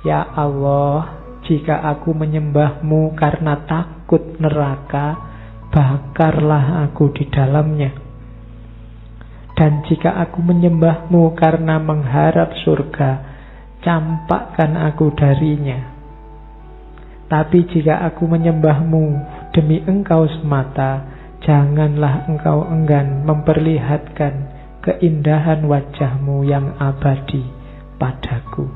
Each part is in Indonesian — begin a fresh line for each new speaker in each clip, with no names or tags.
Ya Allah, jika aku menyembahmu karena takut neraka, bakarlah aku di dalamnya. Dan jika aku menyembahmu karena mengharap surga, campakkan aku darinya. Tapi jika aku menyembahmu demi engkau semata, janganlah engkau enggan memperlihatkan keindahan wajahmu yang abadi padaku.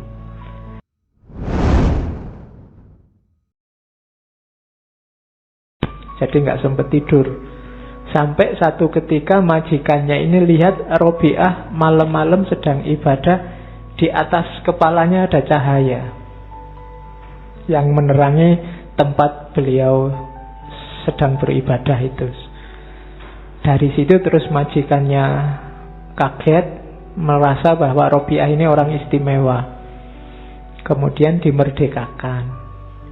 Jadi nggak sempat tidur. Sampai satu ketika majikannya ini lihat Robiah malam-malam sedang ibadah, di atas kepalanya ada cahaya yang menerangi tempat beliau sedang beribadah itu. Dari situ terus majikannya kaget, merasa bahwa Robiah ini orang istimewa. Kemudian dimerdekakan,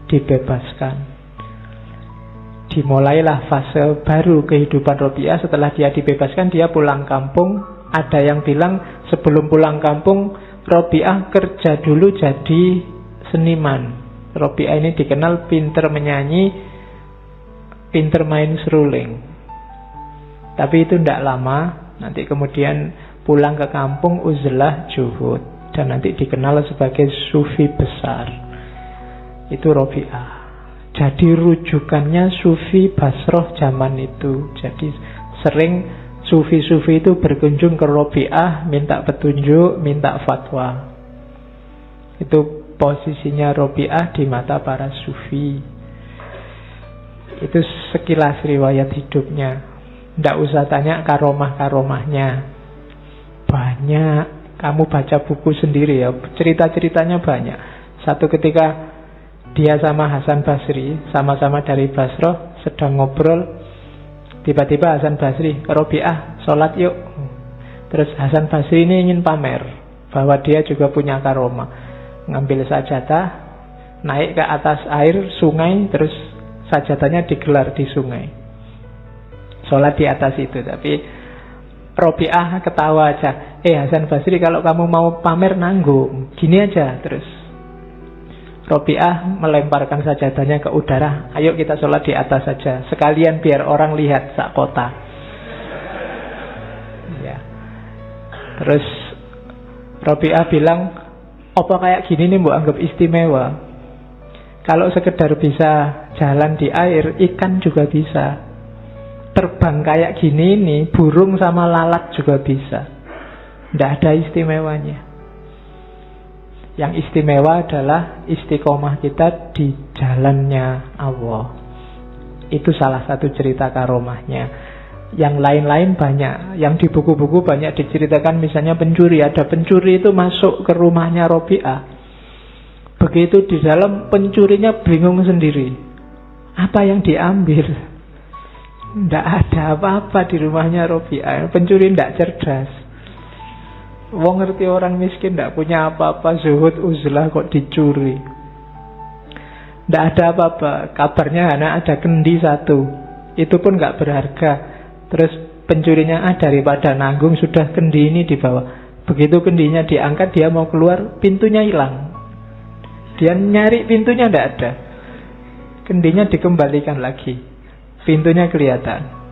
dibebaskan. Dimulailah fase baru kehidupan Robiah. Setelah dia dibebaskan, dia pulang kampung. Ada yang bilang sebelum pulang kampung, Robiah kerja dulu jadi seniman. Robiah ini dikenal pinter menyanyi, pinter main seruling. Tapi itu tidak lama. Nanti kemudian pulang ke kampung, uzlah juhud, dan nanti dikenal sebagai sufi besar. Itu Robiah. Jadi rujukannya Sufi Basroh zaman itu. Jadi sering sufi-sufi itu berkunjung ke Robiah, minta petunjuk, minta fatwa. Itu posisinya Robiah di mata para sufi. Itu sekilas riwayat hidupnya. Tidak usah tanya karomah-karomahnya. Banyak. Kamu baca buku sendiri ya. Cerita-ceritanya banyak. Satu ketika dia sama Hasan Basri, sama-sama dari Basroh, sedang ngobrol. Tiba-tiba Hasan Basri, Robiah, sholat yuk. Terus Hasan Basri ini ingin pamer bahwa dia juga punya karomah. Ngambil sajadah, naik ke atas air sungai, terus sajadahnya digelar di sungai. Sholat di atas itu. Tapi Robiah ketawa aja. Hasan Basri, kalau kamu mau pamer nanggung, gini aja. Terus Robiah melemparkan sajadahnya ke udara. Ayo kita sholat di atas saja, sekalian biar orang lihat sak kota. Ya. Terus Robiah bilang, apa kayak gini nih mbok anggap istimewa? Kalau sekedar bisa jalan di air, ikan juga bisa. Terbang kayak gini nih, burung sama lalat juga bisa. Tidak ada istimewanya. Yang istimewa adalah istiqomah kita di jalannya Allah. Itu salah satu cerita karomahnya. Yang lain-lain banyak. Yang di buku-buku banyak diceritakan, misalnya pencuri. Ada pencuri itu masuk ke rumahnya Robiah. Begitu di dalam, pencurinya bingung sendiri. Apa yang diambil? Tidak ada apa-apa di rumahnya Robiah. Pencuri tidak cerdas. Wong ngerti orang miskin tidak punya apa-apa, zuhud uzlah kok dicuri. Tidak ada apa-apa. Kabarnya hanya ada kendi satu, itu pun nggak berharga. Terus pencurinya, daripada nanggung, sudah kendi ini dibawa. Begitu kendinya diangkat, dia mau keluar, pintunya hilang. Dia nyari pintunya tidak ada. Kendinya dikembalikan lagi, pintunya kelihatan.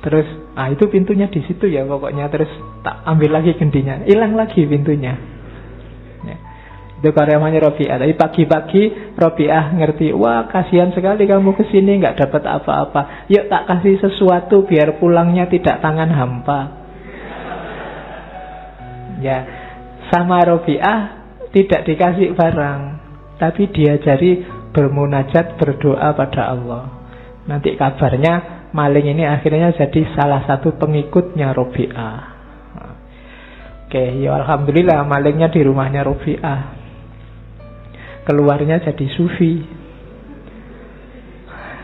Terus, itu pintunya di situ ya pokoknya. Terus tak ambil lagi kendinya, hilang lagi pintunya. Ya. Itu karomahnya Robiah. Tapi pagi-pagi Robiah ngerti, wah kasihan sekali kamu kesini nggak dapat apa-apa. Yuk tak kasih sesuatu biar pulangnya tidak tangan hampa. Ya, sama Robiah tidak dikasih barang, tapi diajari bermunajat, berdoa pada Allah. Nanti kabarnya maling ini akhirnya jadi salah satu pengikutnya Robiah. Oke, ya alhamdulillah malingnya di rumahnya Robiah. Keluarnya jadi sufi.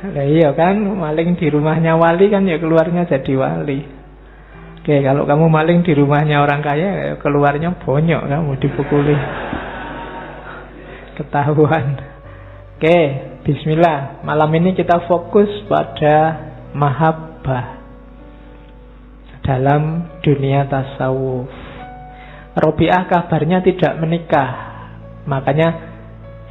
Nah, iya kan, maling di rumahnya wali kan ya keluarnya jadi wali. Oke, kalau kamu maling di rumahnya orang kaya, keluarnya bonyok kamu dipukuli. Ketahuan. Oke, bismillah. Malam ini kita fokus pada mahabbah dalam dunia tasawuf. Robiah kabarnya tidak menikah. Makanya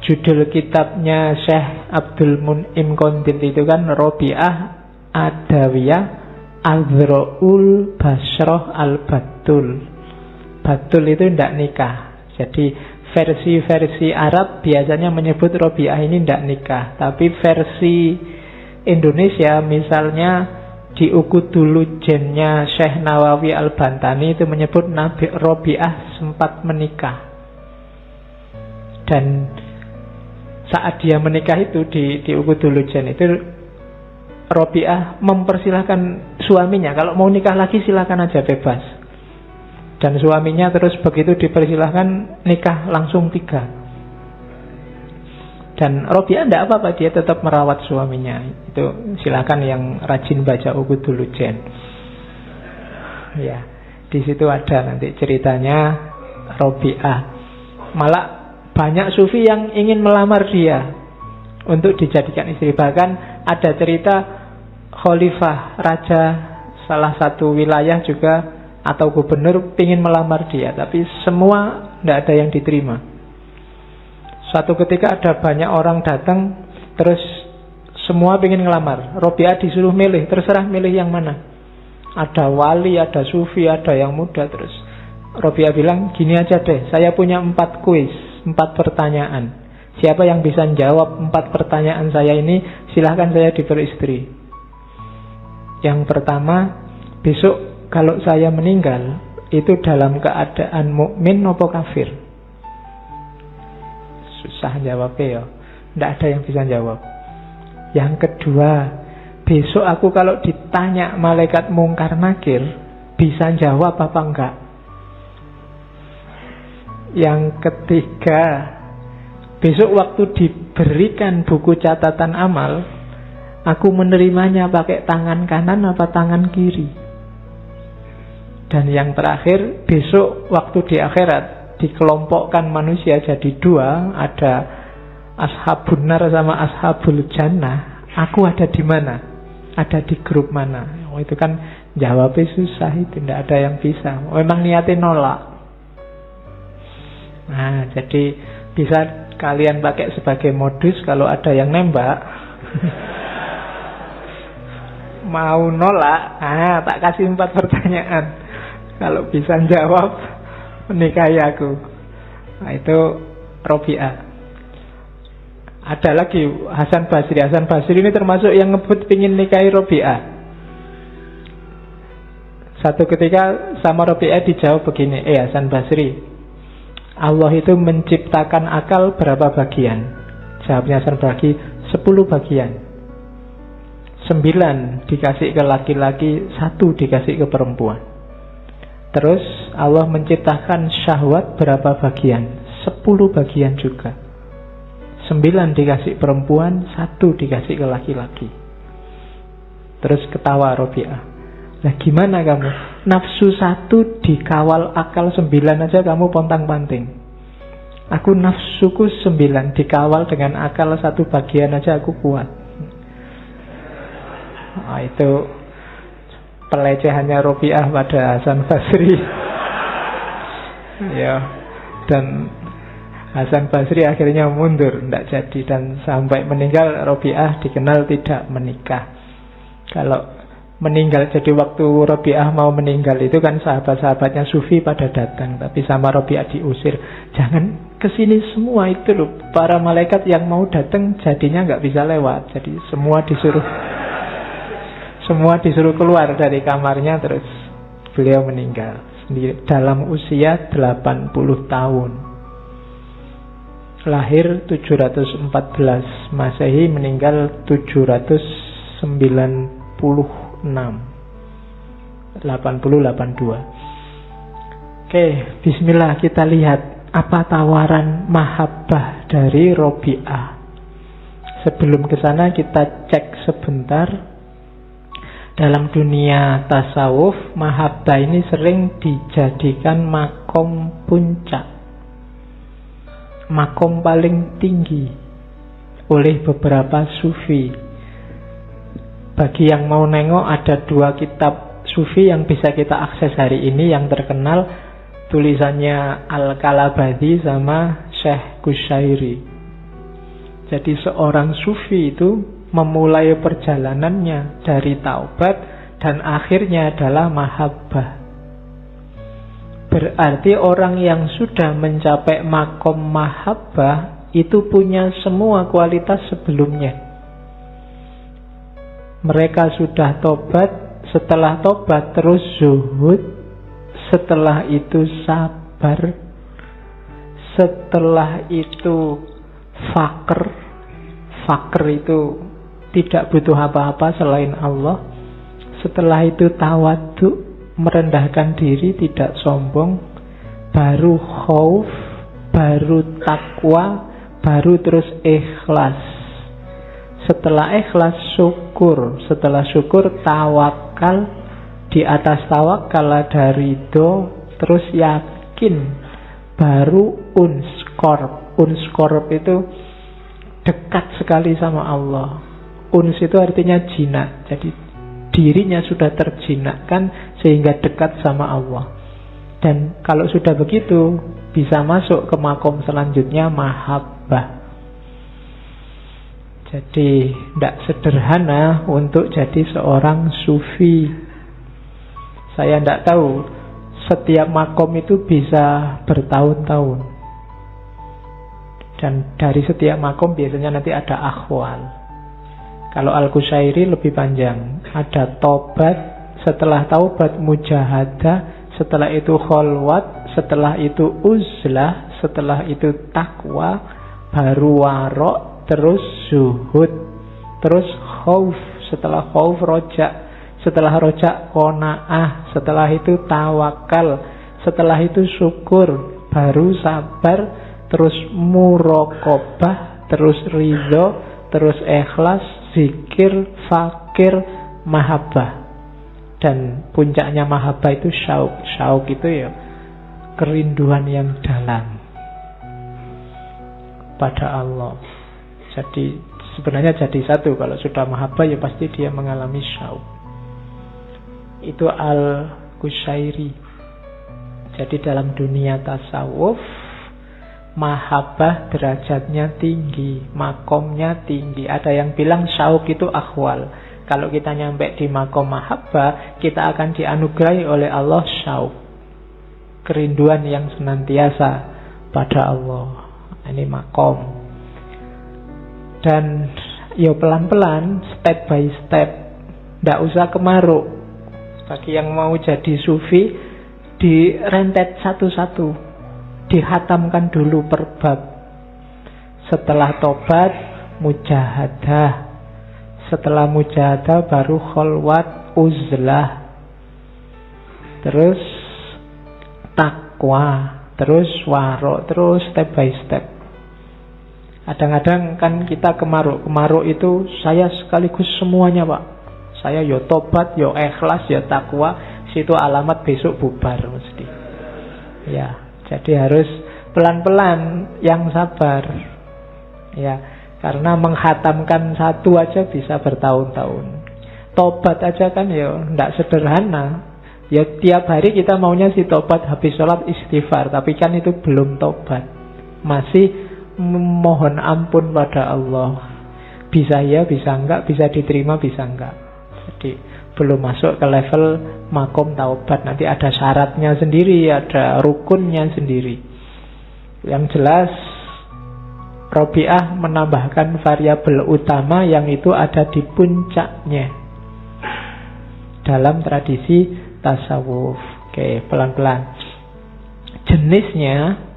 Judul kitabnya Syekh Abdul Mun'im Qondil itu kan Robi'ah Adawiyah Azra'ul Basroh Al-Batul. Batul itu tidak nikah. Jadi versi-versi Arab biasanya menyebut Robi'ah ini tidak nikah. Tapi versi Indonesia misalnya di Ukudulu Jennya Syekh Nawawi Al-Bantani itu menyebut Nabi Robi'ah sempat menikah. Dan saat dia menikah itu di Ukudulu Jen itu Robi'ah mempersilahkan suaminya, kalau mau nikah lagi silakan aja, bebas. Dan suaminya terus begitu dipersilahkan nikah langsung 3. Dan Robi'ah tidak apa-apa, dia tetap merawat suaminya. Itu silakan yang rajin baca Ukudulu Jen. Ya, di situ ada nanti ceritanya Robi'ah. Malah banyak sufi yang ingin melamar dia untuk dijadikan istri. Bahkan ada cerita khalifah raja salah satu wilayah juga atau gubernur ingin melamar dia, tapi semua tidak ada yang diterima. Suatu ketika ada banyak orang datang, terus semua ingin ngelamar. Robi'ah disuruh milih, terserah milih yang mana. Ada wali, ada sufi, ada yang muda. Terus Robi'ah bilang, gini aja deh, saya punya 4 kuis, 4 pertanyaan. Siapa yang bisa jawab 4 pertanyaan saya ini, silahkan saya diberi istri. Yang pertama, besok kalau saya meninggal, itu dalam keadaan mukmin atau kafir? Susah jawabnya ya, tidak ada yang bisa jawab. Yang kedua, besok aku kalau ditanya malaikat mungkar nakir, bisa jawab apa enggak? Yang ketiga, besok waktu diberikan buku catatan amal, aku menerimanya pakai tangan kanan apa tangan kiri? Dan yang terakhir, besok waktu di akhirat dikelompokkan manusia jadi 2, ada ashabun nar sama ashabul jannah, aku ada di mana? Ada di grup mana? Oh, itu kan jawabnya susah, itu tidak ada yang bisa. Memang niatnya nolak. Nah, jadi bisa kalian pakai sebagai modus kalau ada yang nembak. Mau nolak, tak kasih 4 pertanyaan. Kalau bisa jawab, menikahi aku. Nah, itu Robi'ah. Ada lagi Hasan Basri. Hasan Basri ini termasuk yang ngebut pingin nikahi Robi'ah. Satu ketika sama Robi'ah dijawab begini, Hasan Basri, Allah itu menciptakan akal berapa bagian? Jawabnya Hasan Basri, 10 bagian. 9 dikasih ke laki-laki, 1 dikasih ke perempuan. Terus Allah menciptakan syahwat berapa bagian? 10 bagian juga. 9 dikasih perempuan, 1 dikasih ke laki-laki. Terus ketawa Robi'ah. Nah gimana kamu? Nafsu 1 dikawal akal 9 aja kamu pontang-panting. Aku nafsuku 9 dikawal dengan akal 1 bagian aja aku kuat. Nah, itu pelecehannya Robi'ah pada Hasan Basri. Ya, dan Hasan Basri akhirnya mundur, tidak jadi, dan sampai meninggal Robi'ah dikenal tidak menikah. Kalau meninggal, jadi waktu Robi'ah mau meninggal itu kan sahabat-sahabatnya sufi pada datang, tapi sama Robi'ah diusir, jangan kesini semua itu loh, para malaikat yang mau datang jadinya nggak bisa lewat, jadi semua disuruh keluar dari kamarnya. Terus beliau meninggal sendiri dalam usia 80 tahun. Lahir 714 Masehi, meninggal 796 80-82. Oke, bismillah, kita lihat apa tawaran mahabbah dari Robi'ah. Sebelum ke sana kita cek sebentar. Dalam dunia tasawuf, mahabbah ini sering dijadikan makom puncak, makom paling tinggi oleh beberapa sufi. Bagi yang mau nengok, ada 2 kitab sufi yang bisa kita akses hari ini yang terkenal, tulisannya Al-Kalabadi sama Syekh Qushairi. Jadi seorang sufi itu memulai perjalanannya dari taubat dan akhirnya adalah mahabbah. Berarti orang yang sudah mencapai makom mahabbah itu punya semua kualitas sebelumnya. Mereka sudah tobat, setelah tobat terus zuhud, setelah itu sabar, setelah itu fakir. Fakir itu tidak butuh apa-apa selain Allah. Setelah itu tawadhu, merendahkan diri, tidak sombong. Baru khauf, baru takwa, baru terus ikhlas. Setelah ikhlas syukur, setelah syukur tawakal, di atas tawakal ada ridho, terus yakin, baru unskorp. Unskorp itu dekat sekali sama Allah. Uns itu artinya jinak, jadi dirinya sudah terjinakkan sehingga dekat sama Allah. Dan kalau sudah begitu, bisa masuk ke makom selanjutnya, mahabbah. Jadi tidak sederhana untuk jadi seorang sufi. Saya tidak tahu, setiap makom itu bisa bertahun-tahun. Dan dari setiap makom biasanya nanti ada akhwal. Kalau Al-Qushairi lebih panjang. Ada tobat, setelah taubat mujahadah, setelah itu kholwat, setelah itu uzlah, setelah itu takwa, baru warok, terus zuhud, terus khauf, setelah khauf rojak, setelah rojak qanaah, setelah itu tawakal, setelah itu syukur, baru sabar, terus muraqabah, terus ridho, terus ikhlas, zikir, fakir, mahabbah. Dan puncaknya mahabbah itu syauk. Syauk itu ya kerinduan yang dalam pada Allah. Jadi sebenarnya jadi satu. Kalau sudah mahabbah ya pasti dia mengalami syauk. Itu Al-Qushairi. Jadi dalam dunia tasawuf, mahabbah derajatnya tinggi, makomnya tinggi. Ada yang bilang syauk itu akhwal. Kalau kita nyampe di makom mahabbah, kita akan dianugerahi oleh Allah syauk, kerinduan yang senantiasa pada Allah. Ini makom. Dan ya pelan-pelan, step by step, tidak usah kemaruk. Bagi yang mau jadi sufi, direntet satu-satu, dihatamkan dulu per bab. Setelah tobat, mujahadah. Setelah mujahadah baru kholwat, uzlah. Terus takwa, terus warok, terus step by step. Kadang-kadang kan kita kemaruk. Kemaruk itu saya sekaligus semuanya, Pak. Saya yo tobat, yo ikhlas, yo takwa. Situ alamat besok bubar mesti. Ya, jadi harus pelan-pelan, yang sabar. Ya, karena menghatamkan satu aja bisa bertahun-tahun. Tobat aja kan ya tidak sederhana. Ya tiap hari kita maunya si tobat, habis sholat istighfar, tapi kan itu belum tobat. Masih mohon ampun pada Allah. Bisa ya, bisa enggak, bisa diterima, bisa enggak. Jadi belum masuk ke level makom taubat. Nanti ada syaratnya sendiri, ada rukunnya sendiri. Yang jelas Robiah menambahkan variabel utama yang itu ada di puncaknya dalam tradisi tasawuf. Oke, pelan-pelan. Jenisnya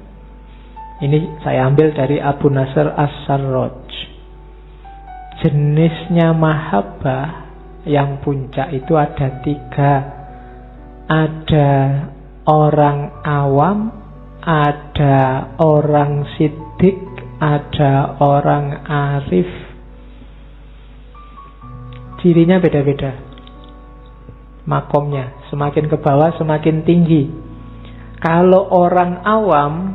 ini saya ambil dari Abu Nasr As-Sarraj. Jenisnya mahabbah yang puncak itu ada 3. Ada orang awam, ada orang siddiq, ada orang arif. Cirinya beda-beda. Makomnya semakin ke bawah semakin tinggi. Kalau orang awam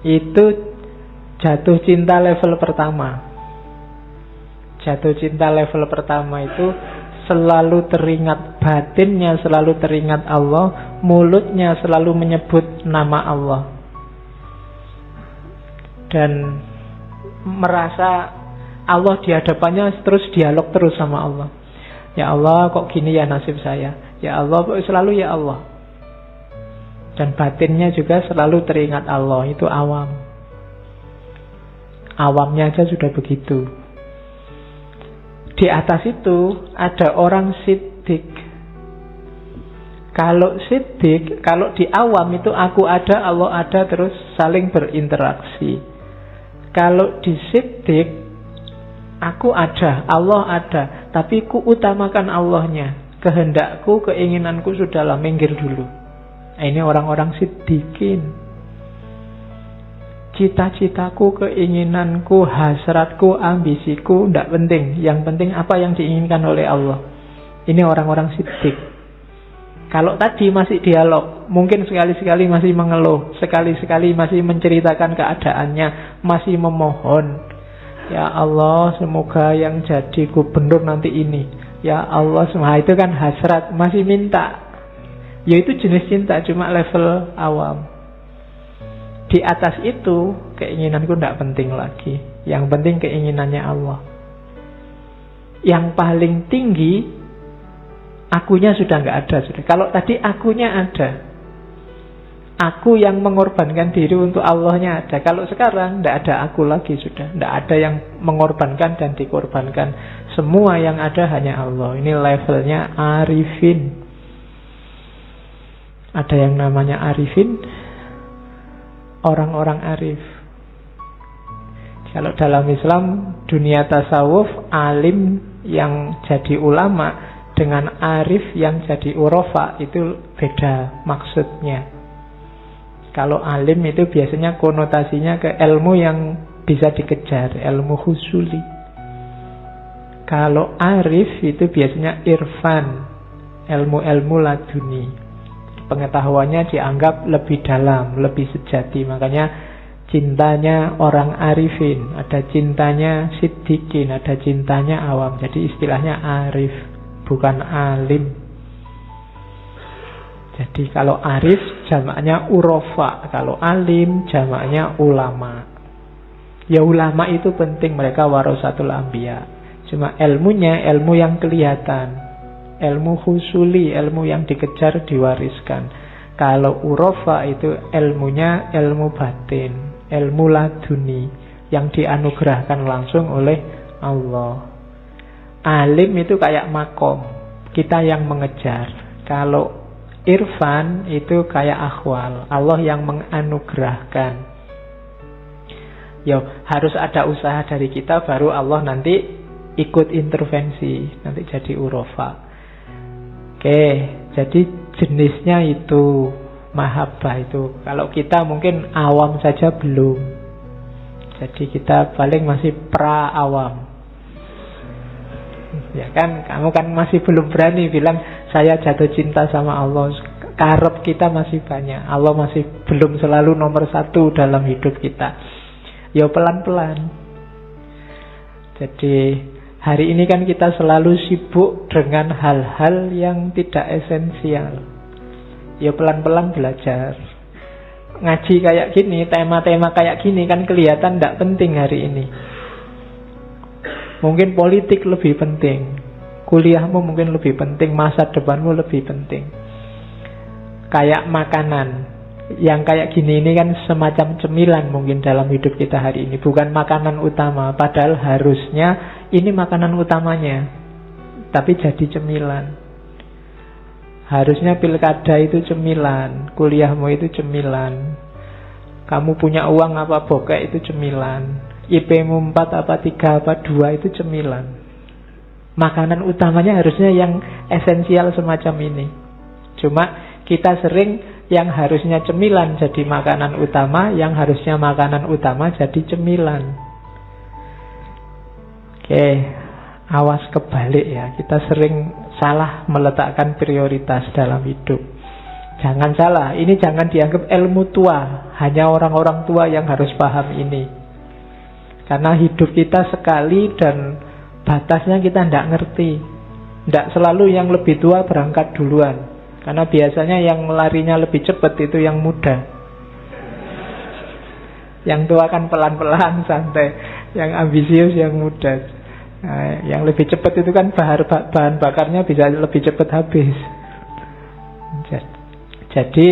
itu jatuh cinta level pertama. Jatuh cinta level pertama itu selalu teringat batinnya, selalu teringat Allah, mulutnya selalu menyebut nama Allah. Dan merasa Allah di hadapannya, terus dialog terus sama Allah. Ya Allah, kok gini ya nasib saya. Ya Allah, kok selalu ya Allah. Dan batinnya juga selalu teringat Allah. Itu awam. Awamnya aja sudah begitu. Di atas itu ada orang siddiq. Kalau siddiq, kalau di awam itu aku ada, Allah ada, terus saling berinteraksi. Kalau di siddiq, aku ada, Allah ada, tapi ku utamakan Allahnya. Kehendakku, keinginanku sudahlah, minggir dulu. Nah, ini orang-orang siddiqin. Cita-citaku, keinginanku, hasratku, ambisiku tidak penting. Yang penting apa yang diinginkan oleh Allah. Ini orang-orang siddiq. Kalau tadi masih dialog, mungkin sekali-sekali masih mengeluh, sekali-sekali masih menceritakan keadaannya, masih memohon. Ya Allah, semoga yang jadi gubernur nanti ini. Ya Allah, semua itu kan hasrat, masih minta. Ya itu jenis cinta, cuma level awam. Di atas itu, keinginanku tidak penting lagi. Yang penting keinginannya Allah. Yang paling tinggi, akunya sudah nggak ada. Sudah. Kalau tadi akunya ada, aku yang mengorbankan diri untuk Allahnya ada. Kalau sekarang tidak ada aku lagi sudah. Tidak ada yang mengorbankan dan dikorbankan. Semua yang ada hanya Allah. Ini levelnya arifin. Ada yang namanya arifin, orang-orang arif. Kalau dalam Islam, dunia tasawuf, alim yang jadi ulama dengan arif yang jadi urofa itu beda maksudnya. Kalau alim itu biasanya konotasinya ke ilmu yang bisa dikejar, ilmu husuli. Kalau arif itu biasanya irfan, ilmu-ilmu laduni. Pengetahuannya dianggap lebih dalam, lebih sejati. Makanya cintanya orang arifin, ada cintanya siddiqin, ada cintanya awam. Jadi istilahnya arif, bukan alim. Jadi kalau arif jamaknya urofa, kalau alim jamaknya ulama. Ya ulama itu penting, mereka warasatul anbiya. Cuma ilmunya ilmu yang kelihatan, ilmu husuli, ilmu yang dikejar, diwariskan. Kalau urofa itu ilmunya ilmu batin, ilmu laduni yang dianugerahkan langsung oleh Allah. Alim itu kayak makom, kita yang mengejar. Kalau irfan itu kayak akhwal, Allah yang menganugerahkan. Ya harus ada usaha dari kita, baru Allah nanti ikut intervensi, nanti jadi urofa. Oke, jadi jenisnya itu mahabbah itu. Kalau kita mungkin awam saja belum. Jadi kita paling masih pra-awam. Ya kan, kamu kan masih belum berani bilang saya jatuh cinta sama Allah. Karep kita masih banyak. Allah masih belum selalu nomor satu dalam hidup kita. Ya pelan-pelan. Jadi hari ini kan kita selalu sibuk dengan hal-hal yang tidak esensial. Ya pelan-pelan belajar. Ngaji kayak gini, tema-tema kayak gini kan kelihatan tidak penting hari ini. Mungkin politik lebih penting, kuliahmu mungkin lebih penting, masa depanmu lebih penting. Kayak makanan, yang kayak gini ini kan semacam cemilan mungkin dalam hidup kita hari ini, bukan makanan utama. Padahal harusnya ini makanan utamanya, tapi jadi cemilan. Harusnya pilkada itu cemilan, kuliahmu itu cemilan, kamu punya uang apa bokeh itu cemilan, IP-mu 4 apa 3 apa 2 itu cemilan. Makanan utamanya harusnya yang esensial semacam ini. Cuma kita sering yang harusnya cemilan jadi makanan utama, yang harusnya makanan utama jadi cemilan. Oke, awas kebalik ya. Kita sering salah meletakkan prioritas dalam hidup. Jangan salah, ini jangan dianggap ilmu tua. Hanya orang-orang tua yang harus paham ini. Karena hidup kita sekali dan batasnya kita tidak ngerti. Tidak selalu yang lebih tua berangkat duluan. Karena biasanya yang larinya lebih cepat itu yang muda. Yang tua kan pelan-pelan, santai. Yang ambisius, yang muda. Nah, yang lebih cepat itu kan bahan bakarnya bisa lebih cepat habis. Jadi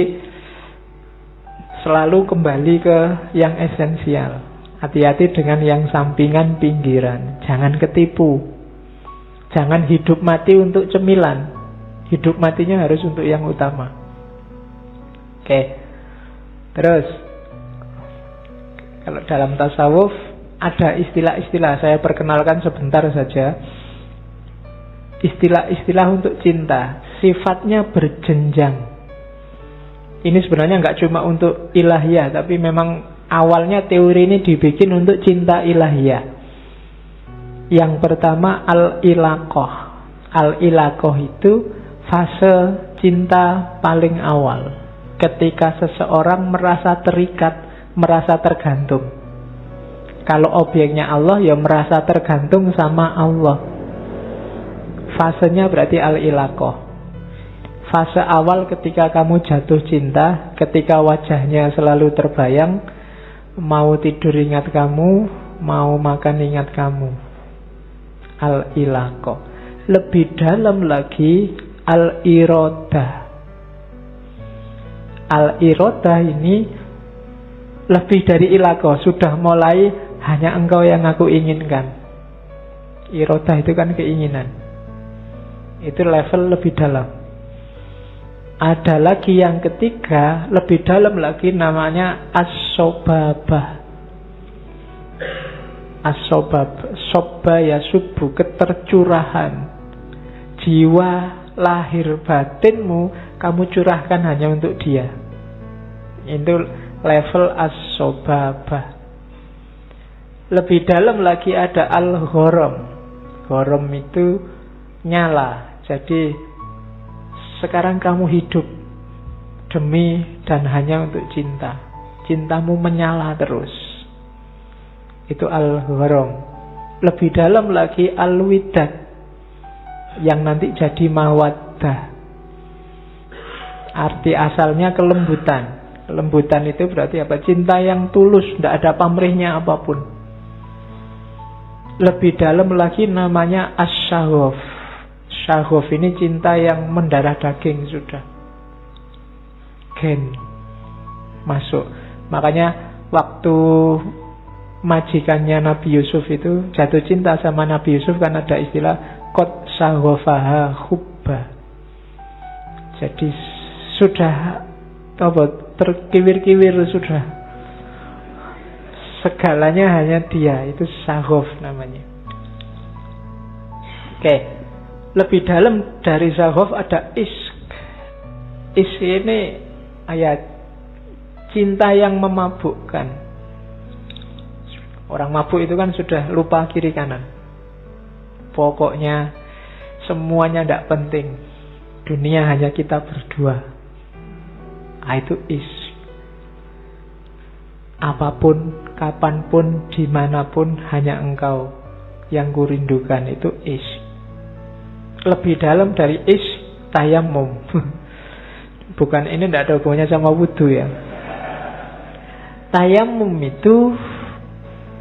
selalu kembali ke yang esensial. Hati-hati dengan yang sampingan pinggiran. Jangan ketipu. Jangan hidup mati untuk cemilan. Hidup matinya harus untuk yang utama. Oke. Terus kalau dalam tasawuf ada istilah-istilah, saya perkenalkan sebentar saja. Istilah-istilah untuk cinta, sifatnya berjenjang. Ini sebenarnya nggak cuma untuk ilahiyah, tapi memang awalnya teori ini dibikin untuk cinta ilahiyah. Yang pertama al-ilaqah. Al-ilaqah itu fase cinta paling awal, ketika seseorang merasa terikat, merasa tergantung. Kalau objeknya Allah, ya merasa tergantung sama Allah. Fasenya berarti al-ilaqah. Fase awal ketika kamu jatuh cinta, ketika wajahnya selalu terbayang, mau tidur ingat kamu, mau makan ingat kamu. Al-ilaqah. Lebih dalam lagi al-iradah. Al-iradah ini lebih dari ilaqah, sudah mulai hanya engkau yang aku inginkan. Iradah itu kan keinginan. Itu level lebih dalam. Ada lagi yang ketiga, lebih dalam lagi, namanya as-sobabah. As-sobab, sobba ya subuh, ketercurahan. Jiwa lahir batinmu kamu curahkan hanya untuk dia. Itu level as-sobabah. Lebih dalam lagi ada al-gharam. Gharam itu nyala. Jadi sekarang kamu hidup demi dan hanya untuk cinta. Cintamu menyala terus. Itu al-gharam. Lebih dalam lagi al-widad, yang nanti jadi mawaddah. Arti asalnya kelembutan. Kelembutan itu berarti apa? Cinta yang tulus, tidak ada pamrihnya apapun. Lebih dalam lagi namanya as-syaghaf. Syaghaf ini cinta yang mendarah daging sudah. Gen masuk. Makanya waktu majikannya Nabi Yusuf itu jatuh cinta sama Nabi Yusuf, kan ada istilah qad syaghafaha hubba. Jadi sudah terkiwir-kiwir sudah. Segalanya hanya dia. Itu syaghaf namanya. Oke. Lebih dalam dari syaghaf ada ishq. Ishq ini ayat cinta yang memabukkan. Orang mabuk itu kan sudah lupa kiri kanan. Pokoknya semuanya tidak penting. Dunia hanya kita berdua. Itu ishq. Apapun, kapanpun, dimanapun, hanya engkau yang kurindukan. Itu ishq. Lebih dalam dari ishq, tayammum. Bukan, ini tidak ada hubungannya sama wudhu ya. Tayammum itu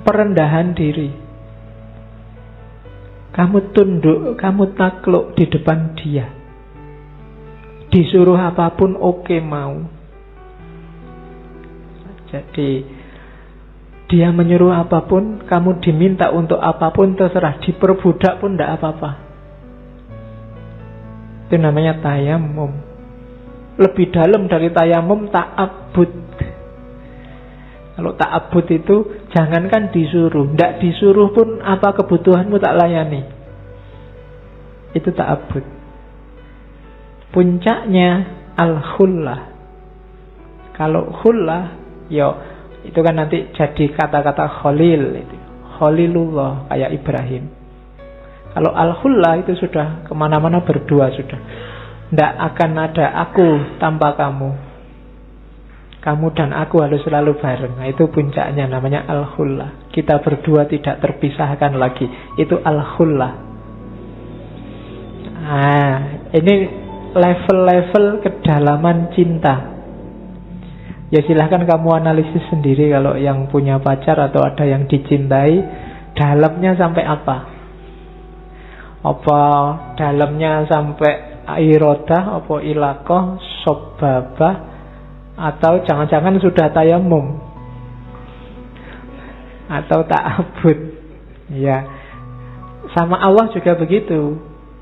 perendahan diri. Kamu tunduk, kamu takluk di depan dia. Disuruh apapun oke mau. Jadi dia menyuruh apapun, kamu diminta untuk apapun, terserah. Diperbudak pun tidak apa-apa. Itu namanya tayammum. Lebih dalam dari tayammum, ta'abbud. Kalau ta'abbud itu jangankan disuruh, tidak disuruh pun apa kebutuhanmu tak layani. Itu ta'abbud. Puncaknya al-khullah. Kalau khullah, itu kan nanti jadi kata-kata khalil itu. Khalilullah, kayak Ibrahim. Kalau al-khullah itu sudah kemana-mana berdua sudah. Tidak akan ada aku tanpa kamu. Kamu dan aku harus selalu bareng. Nah, itu puncaknya, namanya al-khullah. Kita berdua tidak terpisahkan lagi. Itu al-khullah. Nah, ini level-level kedalaman cinta. Ya silahkan kamu analisis sendiri kalau yang punya pacar atau ada yang dicintai. dalamnya sampai apa? Apa dalamnya sampai irodah, apa ilakoh, sobabah, atau jangan-jangan sudah tayamum atau ta'abud. Ya, sama Allah juga begitu.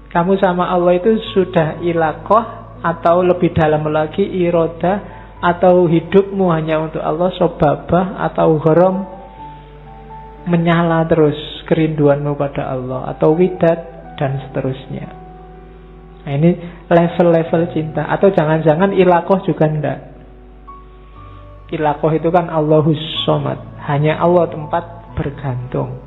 Kamu sama Allah itu sudah ilakoh, atau lebih dalam lagi irodah, atau hidupmu hanya untuk Allah, sobabah, atau gharam, menyala terus kerinduanmu pada Allah, atau widat, dan seterusnya. Nah, ini level-level cinta. Atau jangan-jangan ilakoh juga enggak. Ilakoh itu kan Allahus Somad, hanya Allah tempat bergantung.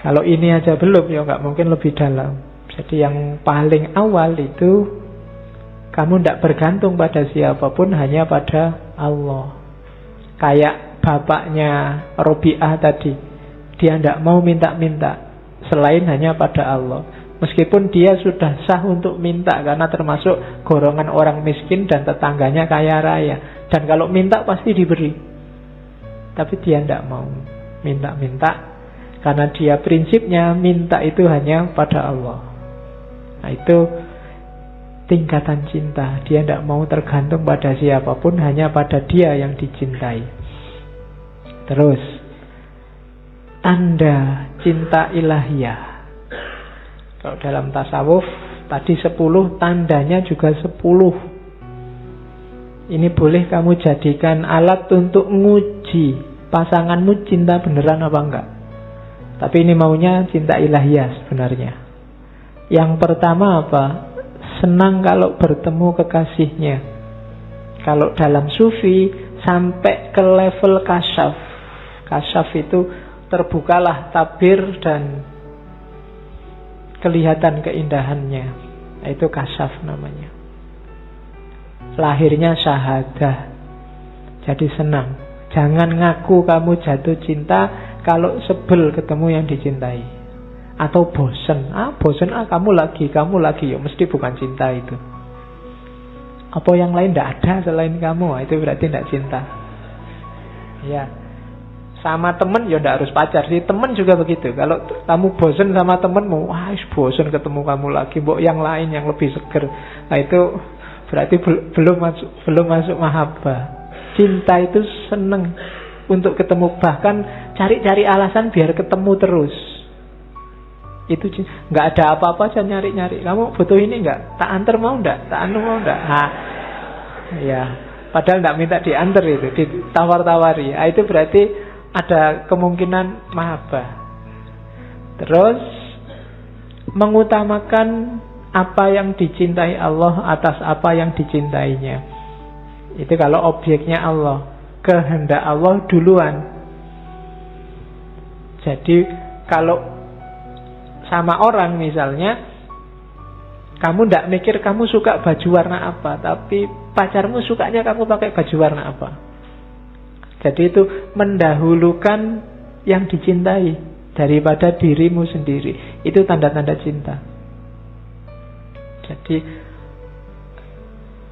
Kalau ini aja belum, ya nggak mungkin lebih dalam. Jadi yang paling awal itu kamu tidak bergantung pada siapapun, hanya pada Allah. Kayak bapaknya Robi'ah tadi, dia tidak mau minta-minta selain hanya pada Allah. Meskipun dia sudah sah untuk minta, karena termasuk golongan orang miskin dan tetangganya kaya raya. Dan kalau minta pasti diberi. Tapi dia tidak mau minta-minta, karena dia prinsipnya minta itu hanya pada Allah. Nah, itu tingkatan cinta. Dia tidak mau tergantung pada siapapun, hanya pada dia yang dicintai. Terus, tanda cinta ilahiyah. Kalau dalam tasawuf tadi 10, tandanya juga 10. Ini boleh kamu jadikan alat untuk nguji pasanganmu cinta beneran apa enggak. Tapi ini maunya cinta ilahiyah sebenarnya. Yang pertama apa? Senang kalau bertemu kekasihnya. Kalau dalam sufi sampai ke level kasyaf. Kasyaf itu terbukalah tabir dan kelihatan keindahannya. Itu kasyaf namanya. Lahirnya syahadah. Jadi senang. Jangan ngaku kamu jatuh cinta kalau sebel ketemu yang dicintai. Atau bosen. Bosen kamu lagi. Ya mesti bukan cinta itu. Apa yang lain tidak ada selain kamu, itu berarti tidak cinta. Ya. Sama temen ya tidak harus pacar sih. Temen juga begitu. Kalau kamu bosen sama temenmu, bosen ketemu kamu lagi, mbok yang lain yang lebih seger. Nah, itu berarti belum masuk mahabbah. Cinta itu seneng untuk ketemu, bahkan cari-cari alasan biar ketemu terus. Itu nggak ada apa-apa aja nyari-nyari. Kamu butuh ini nggak? Tak antar mau nggak? Tak anu mau nggak? Ya. Padahal nggak minta diantar itu, ditawar-tawari. Itu berarti ada kemungkinan mahabbah. Terus mengutamakan apa yang dicintai Allah atas apa yang dicintainya. Itu kalau objeknya Allah, kehendak Allah duluan. Jadi kalau sama orang misalnya, kamu tidak mikir kamu suka baju warna apa, tapi pacarmu sukanya kamu pakai baju warna apa. Jadi itu mendahulukan yang dicintai daripada dirimu sendiri. Itu tanda-tanda cinta. Jadi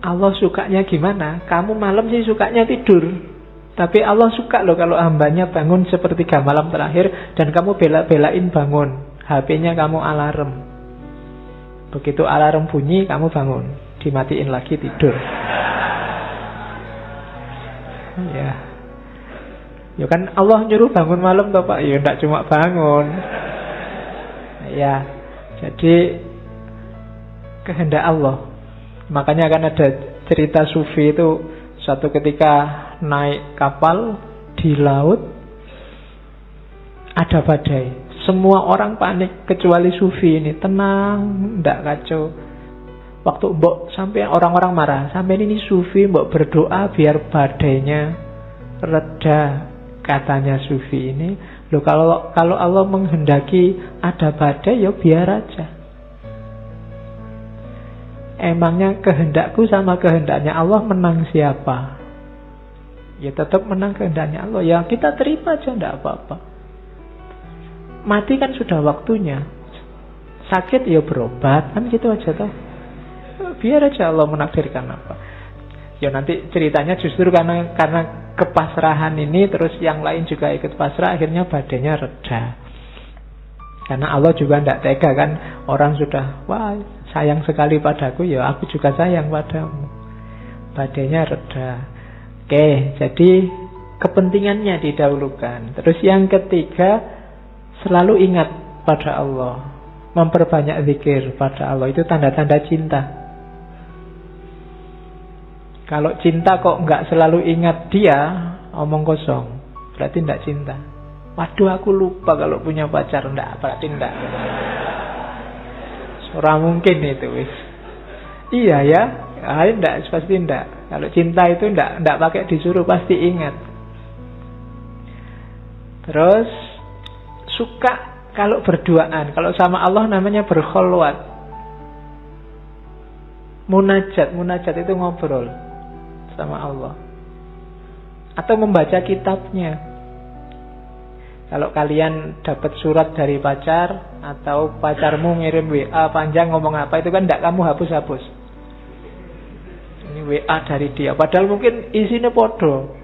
Allah sukanya gimana? Kamu malam sih sukanya tidur, tapi Allah suka loh kalau hambanya bangun sepertiga malam terakhir dan kamu bela-belain bangun. HP-nya kamu alarm. Begitu alarm bunyi kamu bangun, dimatiin lagi tidur. Ya. Ya kan Allah nyuruh bangun malam toh Pak. Ya enggak cuma bangun. Ya. Jadi kehendak Allah. Makanya kan ada cerita sufi itu, suatu ketika naik kapal di laut, ada badai. Semua orang panik kecuali sufi ini, tenang, tidak kacau. Waktu mbok sampai orang-orang marah, sampai ini sufi mbok berdoa biar badainya reda. Katanya sufi ini, loh kalau Allah menghendaki ada badai ya biar aja. Emangnya kehendakku sama kehendaknya Allah menang siapa? Ya tetap menang kehendaknya Allah. Ya kita terima aja, tidak apa-apa. Mati kan sudah waktunya. Sakit ya berobat, kan gitu aja toh. Biar aja Allah menakdirkan apa. Ya nanti ceritanya justru karena kepasrahan ini, terus yang lain juga ikut pasrah, akhirnya badainya reda. Karena Allah juga tidak tega kan, orang sudah wah sayang sekali padaku, ya aku juga sayang padamu. Badainya reda. Oke, jadi kepentingannya didahulukan. Terus yang ketiga, selalu ingat pada Allah, memperbanyak zikir pada Allah. Itu tanda-tanda cinta. Kalau cinta kok nggak selalu ingat dia, omong kosong, berarti nggak cinta. Waduh, aku lupa kalau punya pacar, nggak, berarti nggak. Ora mungkin itu wis. Iya ya, ndak, pasti ndak. Kalau cinta itu ndak pakai disuruh, pasti ingat. Terus suka kalau berduaan. Kalau sama Allah namanya berkholwat. Munajat itu ngobrol sama Allah. Atau membaca kitabnya. Kalau kalian dapat surat dari pacar, atau pacarmu ngirim WA panjang ngomong apa, itu kan tidak kamu hapus-hapus. Ini WA dari dia, padahal mungkin isinya podo.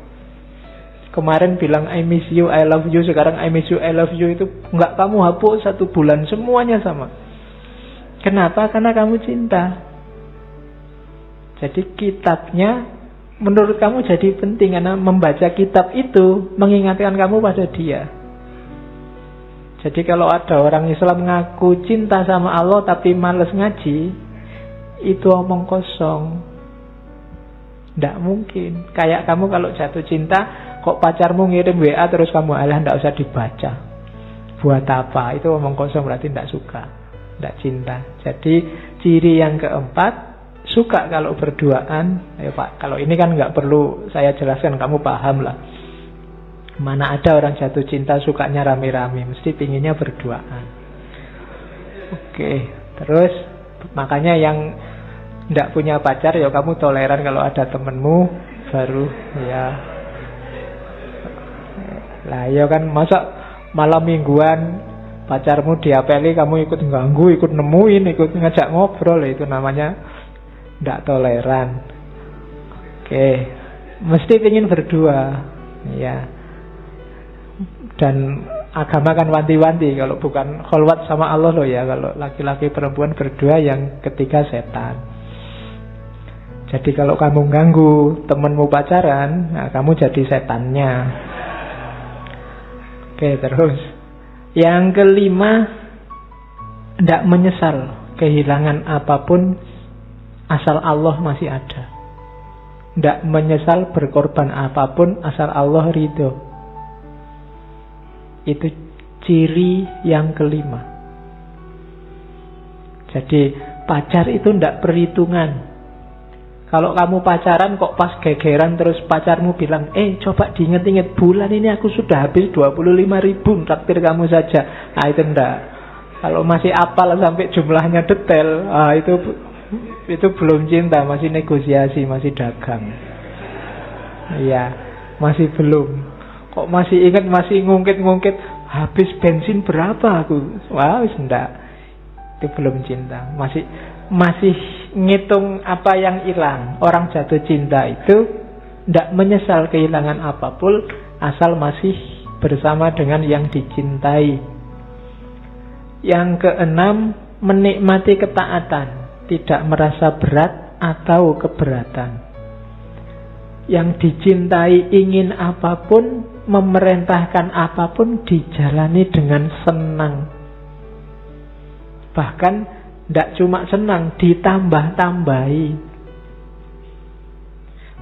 Kemarin bilang I miss you, I love you, sekarang I miss you, I love you, itu nggak kamu hapus 1 bulan, semuanya sama. Kenapa? Karena kamu cinta. Jadi kitabnya menurut kamu jadi penting, karena membaca kitab itu mengingatkan kamu pada dia. Jadi kalau ada orang Islam ngaku cinta sama Allah tapi males ngaji, itu omong kosong. Tidak mungkin. Kayak kamu kalau jatuh cinta, kok pacarmu ngirim WA terus kamu alah tidak usah dibaca. Buat apa? Itu omong kosong, berarti tidak suka, tidak cinta. Jadi ciri yang keempat, suka kalau berduaan. Ayo Pak, kalau ini kan nggak perlu saya jelaskan, kamu paham lah. Mana ada orang jatuh cinta sukanya rame-rame, mesti pinginnya berduaan. Oke, terus makanya yang tidak punya pacar, ya kamu toleran kalau ada temenmu baru ya. Lah ya kan, masa malam mingguan pacarmu diapeli kamu ikut ganggu, ikut nemuin, ikut ngajak ngobrol, itu namanya tidak toleran. Oke, mesti ingin berdua, ya. Dan agama kan wanti-wanti, kalau bukan kholwat sama Allah loh ya, kalau laki-laki perempuan berdua, yang ketiga setan. Jadi kalau kamu ganggu temenmu pacaran, nah kamu jadi setannya. Oke, terus yang kelima, tidak menyesal kehilangan apapun asal Allah masih ada. Tidak menyesal berkorban apapun asal Allah ridho. Itu ciri yang kelima. Jadi pacar itu tidak perhitungan. Kalau kamu pacaran kok pas gegeran terus pacarmu bilang, coba diinget-inget, bulan ini aku sudah habis 25.000, traktir kamu saja. Nah itu enggak. Kalau masih apal sampai jumlahnya detail, itu belum cinta, masih negosiasi, masih dagang. Iya, masih belum. Kok masih ingat, masih ngungkit-ngungkit, habis bensin berapa aku? Wah, wis enggak. Itu belum cinta. Masih ngitung apa yang hilang. Orang jatuh cinta itu enggak menyesal kehilangan apapun asal masih bersama dengan yang dicintai. Yang keenam, menikmati ketaatan, tidak merasa berat atau keberatan. Yang dicintai ingin apapun, memerintahkan apapun, dijalani dengan senang. Bahkan tidak cuma senang, ditambah-tambahi.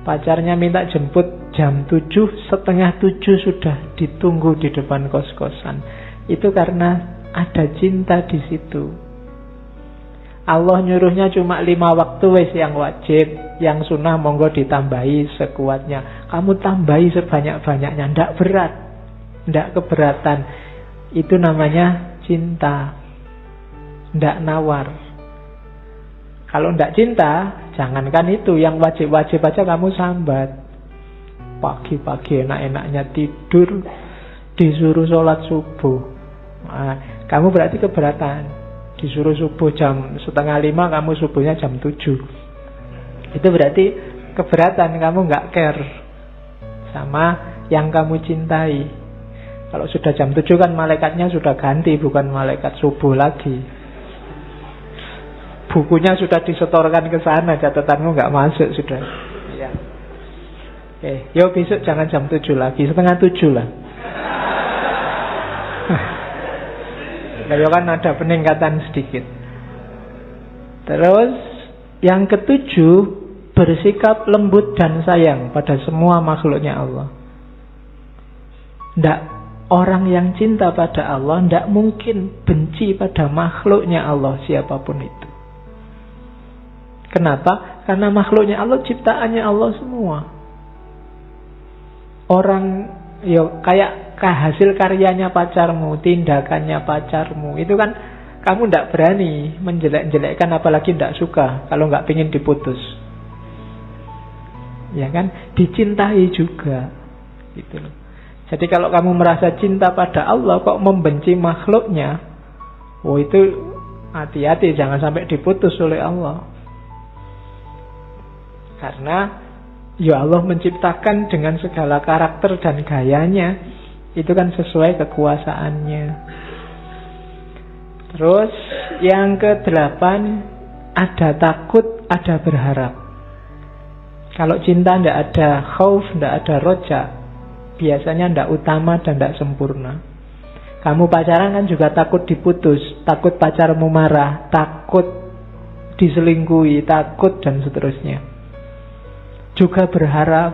Pacarnya minta jemput jam 7, setengah 7 sudah ditunggu di depan kos-kosan. Itu karena ada cinta di situ. Allah nyuruhnya cuma 5 waktu wis yang wajib, yang sunnah monggo ditambahi sekuatnya. Kamu tambahi sebanyak-banyaknya, ndak berat, ndak keberatan. Itu namanya cinta, ndak nawar. Kalau ndak cinta, jangankan itu, yang wajib-wajib aja kamu sambat. Pagi-pagi enak-enaknya tidur, disuruh sholat subuh. Nah, kamu berarti keberatan. Disuruh subuh jam 4:30, kamu subuhnya jam 7. Itu berarti keberatan, kamu nggak care sama yang kamu cintai. Kalau sudah jam 7 kan malaikatnya sudah ganti, bukan malaikat subuh lagi. Bukunya sudah disetorkan ke sana, catatanmu nggak masuk sudah. Ya. Oke, yo besok jangan jam 7 lagi, 6:30 lah. Kayak kan ada peningkatan sedikit. Terus yang ketujuh, bersikap lembut dan sayang pada semua makhluknya Allah. Orang yang cinta pada Allah tidak mungkin benci pada makhluknya Allah siapapun itu. Kenapa? Karena makhluknya Allah ciptaannya Allah semua. Orang kayak hasil karyanya pacarmu, tindakannya pacarmu, itu kan kamu tidak berani menjelek-jelekkan, apalagi tidak suka kalau nggak pengen diputus. Ya kan? Dicintai juga. Gitu loh. Jadi kalau kamu merasa cinta pada Allah kok membenci makhluknya, itu hati-hati, jangan sampai diputus oleh Allah. Karena ya Allah menciptakan dengan segala karakter dan gayanya, itu kan sesuai kekuasaannya. Terus yang ke-8, ada takut, ada berharap. Kalau cinta tidak ada khauf, tidak ada roja, biasanya tidak utama dan tidak sempurna. Kamu pacaran kan juga takut diputus, takut pacarmu marah, takut diselingkuhi, takut dan seterusnya. Juga berharap,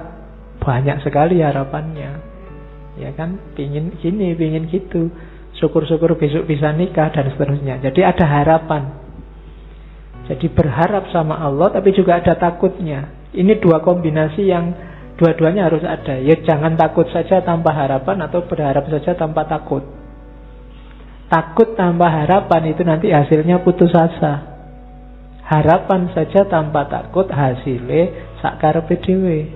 banyak sekali harapannya. Ya kan, pingin gini, pingin gitu, syukur-syukur besok bisa nikah dan seterusnya. Jadi ada harapan. Jadi berharap sama Allah tapi juga ada takutnya. Ini dua kombinasi yang dua-duanya harus ada. Ya jangan takut saja tanpa harapan, atau berharap saja tanpa takut. Takut tanpa harapan itu nanti hasilnya putus asa. Harapan saja tanpa takut hasilnya sakarepe dhewe.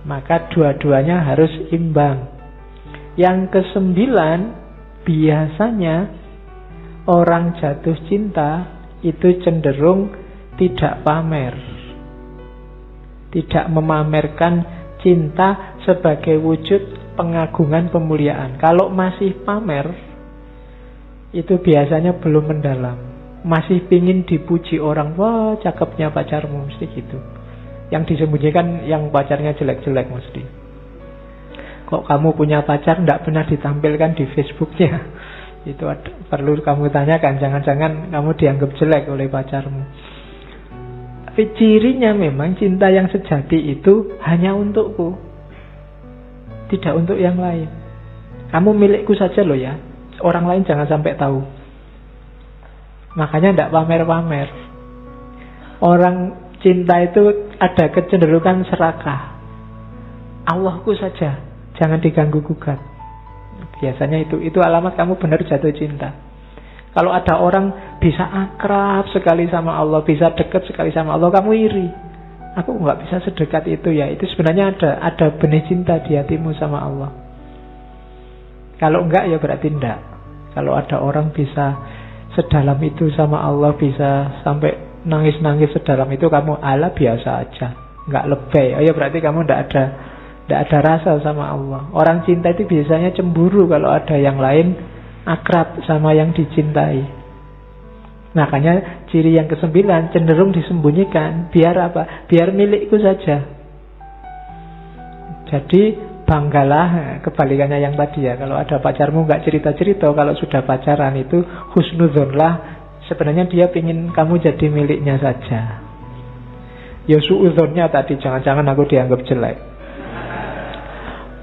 Maka dua-duanya harus imbang. Yang ke-9, biasanya orang jatuh cinta itu cenderung tidak pamer. Tidak memamerkan cinta sebagai wujud pengagungan, pemuliaan. Kalau masih pamer, itu biasanya belum mendalam. Masih pingin dipuji orang, wah cakepnya pacarmu, mesti gitu. Yang disembunyikan yang pacarnya jelek-jelek mesti. Kok kamu punya pacar tidak pernah ditampilkan di Facebooknya? Itu perlu kamu tanyakan, jangan-jangan kamu dianggap jelek oleh pacarmu. Tapi cirinya memang cinta yang sejati itu hanya untukku, tidak untuk yang lain. Kamu milikku saja loh ya, orang lain jangan sampai tahu. Makanya tidak pamer-pamer. Orang cinta itu ada kecenderungan serakah. Allahku saja, jangan diganggu gugat. Biasanya itu alamat kamu benar jatuh cinta. Kalau ada orang bisa akrab sekali sama Allah, bisa dekat sekali sama Allah, kamu iri. Aku nggak bisa sedekat itu ya. Itu sebenarnya ada benih cinta di hatimu sama Allah. Kalau enggak ya berarti enggak. Kalau ada orang bisa sedalam itu sama Allah, bisa sampai nangis-nangis sedalam itu, kamu ala biasa aja, enggak lebay. Oh ya berarti kamu enggak ada rasa sama Allah. Orang cinta itu biasanya cemburu kalau ada yang lain akrab sama yang dicintai. Makanya ciri yang ke-9 cenderung disembunyikan. Biar apa? Biar milikku saja. Jadi banggalah, kebalikannya yang tadi ya. Kalau ada pacarmu gak cerita-cerita, kalau sudah pacaran itu husnudzonlah, sebenarnya dia ingin kamu jadi miliknya saja. Ya suudzonnya tadi, jangan-jangan aku dianggap jelek.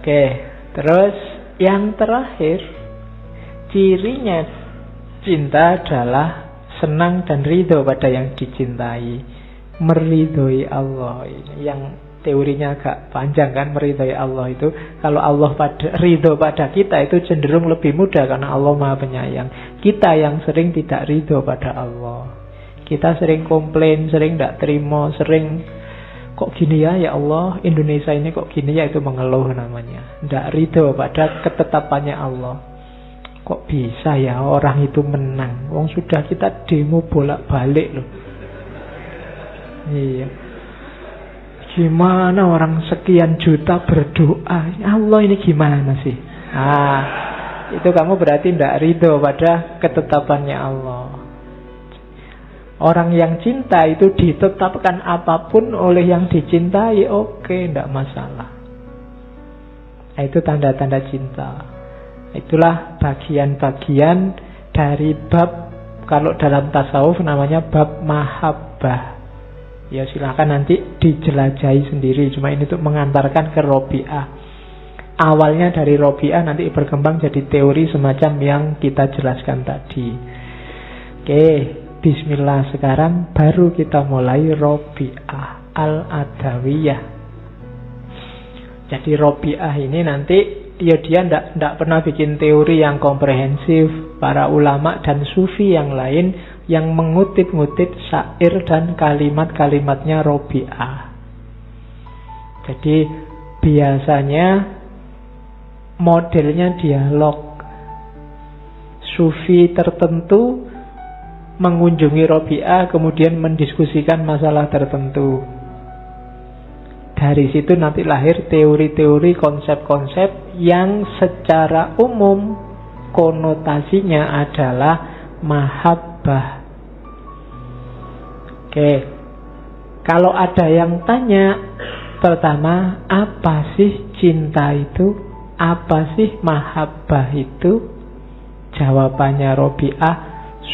Oke, terus yang terakhir, cirinya cinta adalah senang dan ridho pada yang dicintai. Meridhoi Allah. Ini yang teorinya agak panjang kan, meridhoi Allah itu. Kalau Allah ridho pada kita itu cenderung lebih mudah karena Allah Maha Penyayang. Kita yang sering tidak ridho pada Allah. Kita sering komplain, sering tidak terima, sering kok gini ya Allah, Indonesia ini kok gini ya, itu mengeluh namanya. Tidak ridho pada ketetapannya Allah. Kok bisa ya orang itu menang? Wong sudah kita demo bolak-balik loh. Iya. Gimana orang sekian juta berdoa? Allah ini gimana sih? Itu kamu berarti tidak ridho pada ketetapannya Allah. Orang yang cinta itu ditetapkan apapun oleh yang dicintai, oke, tidak masalah. Itu tanda-tanda cinta. Itulah bagian-bagian dari bab, kalau dalam tasawuf namanya bab mahabbah. Ya silahkan nanti dijelajahi sendiri. Cuma ini untuk mengantarkan ke Robi'ah. Awalnya dari Robi'ah nanti berkembang jadi teori semacam yang kita jelaskan tadi. Oke, bismillah. Sekarang baru kita mulai Robi'ah Al-Adawiyah. Jadi Robi'ah ini nanti dia tidak pernah bikin teori yang komprehensif. Para ulama dan sufi yang lain yang mengutip-ngutip syair dan kalimat-kalimatnya Robi'ah. Jadi biasanya modelnya dialog. Sufi tertentu mengunjungi Robi'ah, kemudian mendiskusikan masalah tertentu. Dari situ nanti lahir teori-teori, konsep-konsep yang secara umum konotasinya adalah mahabbah. Oke, kalau ada yang tanya, pertama, apa sih cinta itu? Apa sih mahabbah itu? Jawabannya Robi'ah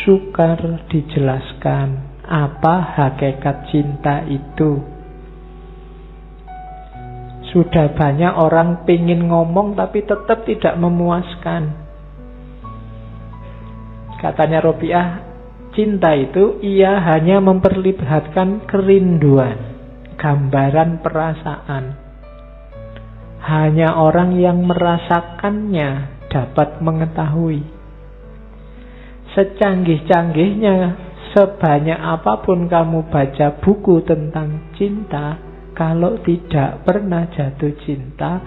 sukar dijelaskan. Apa hakikat cinta itu? Sudah banyak orang pingin ngomong tapi tetap tidak memuaskan. Katanya Robi'ah, cinta itu ia hanya memperlihatkan kerinduan, gambaran perasaan. Hanya orang yang merasakannya dapat mengetahui. Secanggih-canggihnya, sebanyak apapun kamu baca buku tentang cinta, kalau tidak pernah jatuh cinta,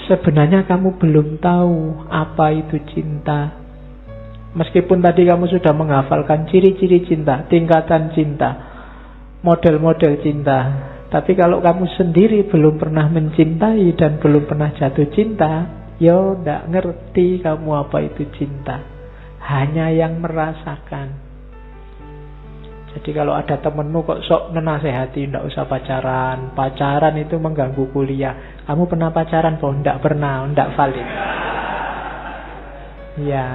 sebenarnya kamu belum tahu apa itu cinta. Meskipun tadi kamu sudah menghafalkan ciri-ciri cinta, tingkatan cinta, model-model cinta, tapi kalau kamu sendiri belum pernah mencintai dan belum pernah jatuh cinta, ya tidak ngerti kamu apa itu cinta. Hanya yang merasakan. Jadi kalau ada temenmu kok sok menasehati, tidak usah pacaran. Pacaran itu mengganggu kuliah. Kamu pernah pacaran? Tidak pernah, tidak valid. Ya,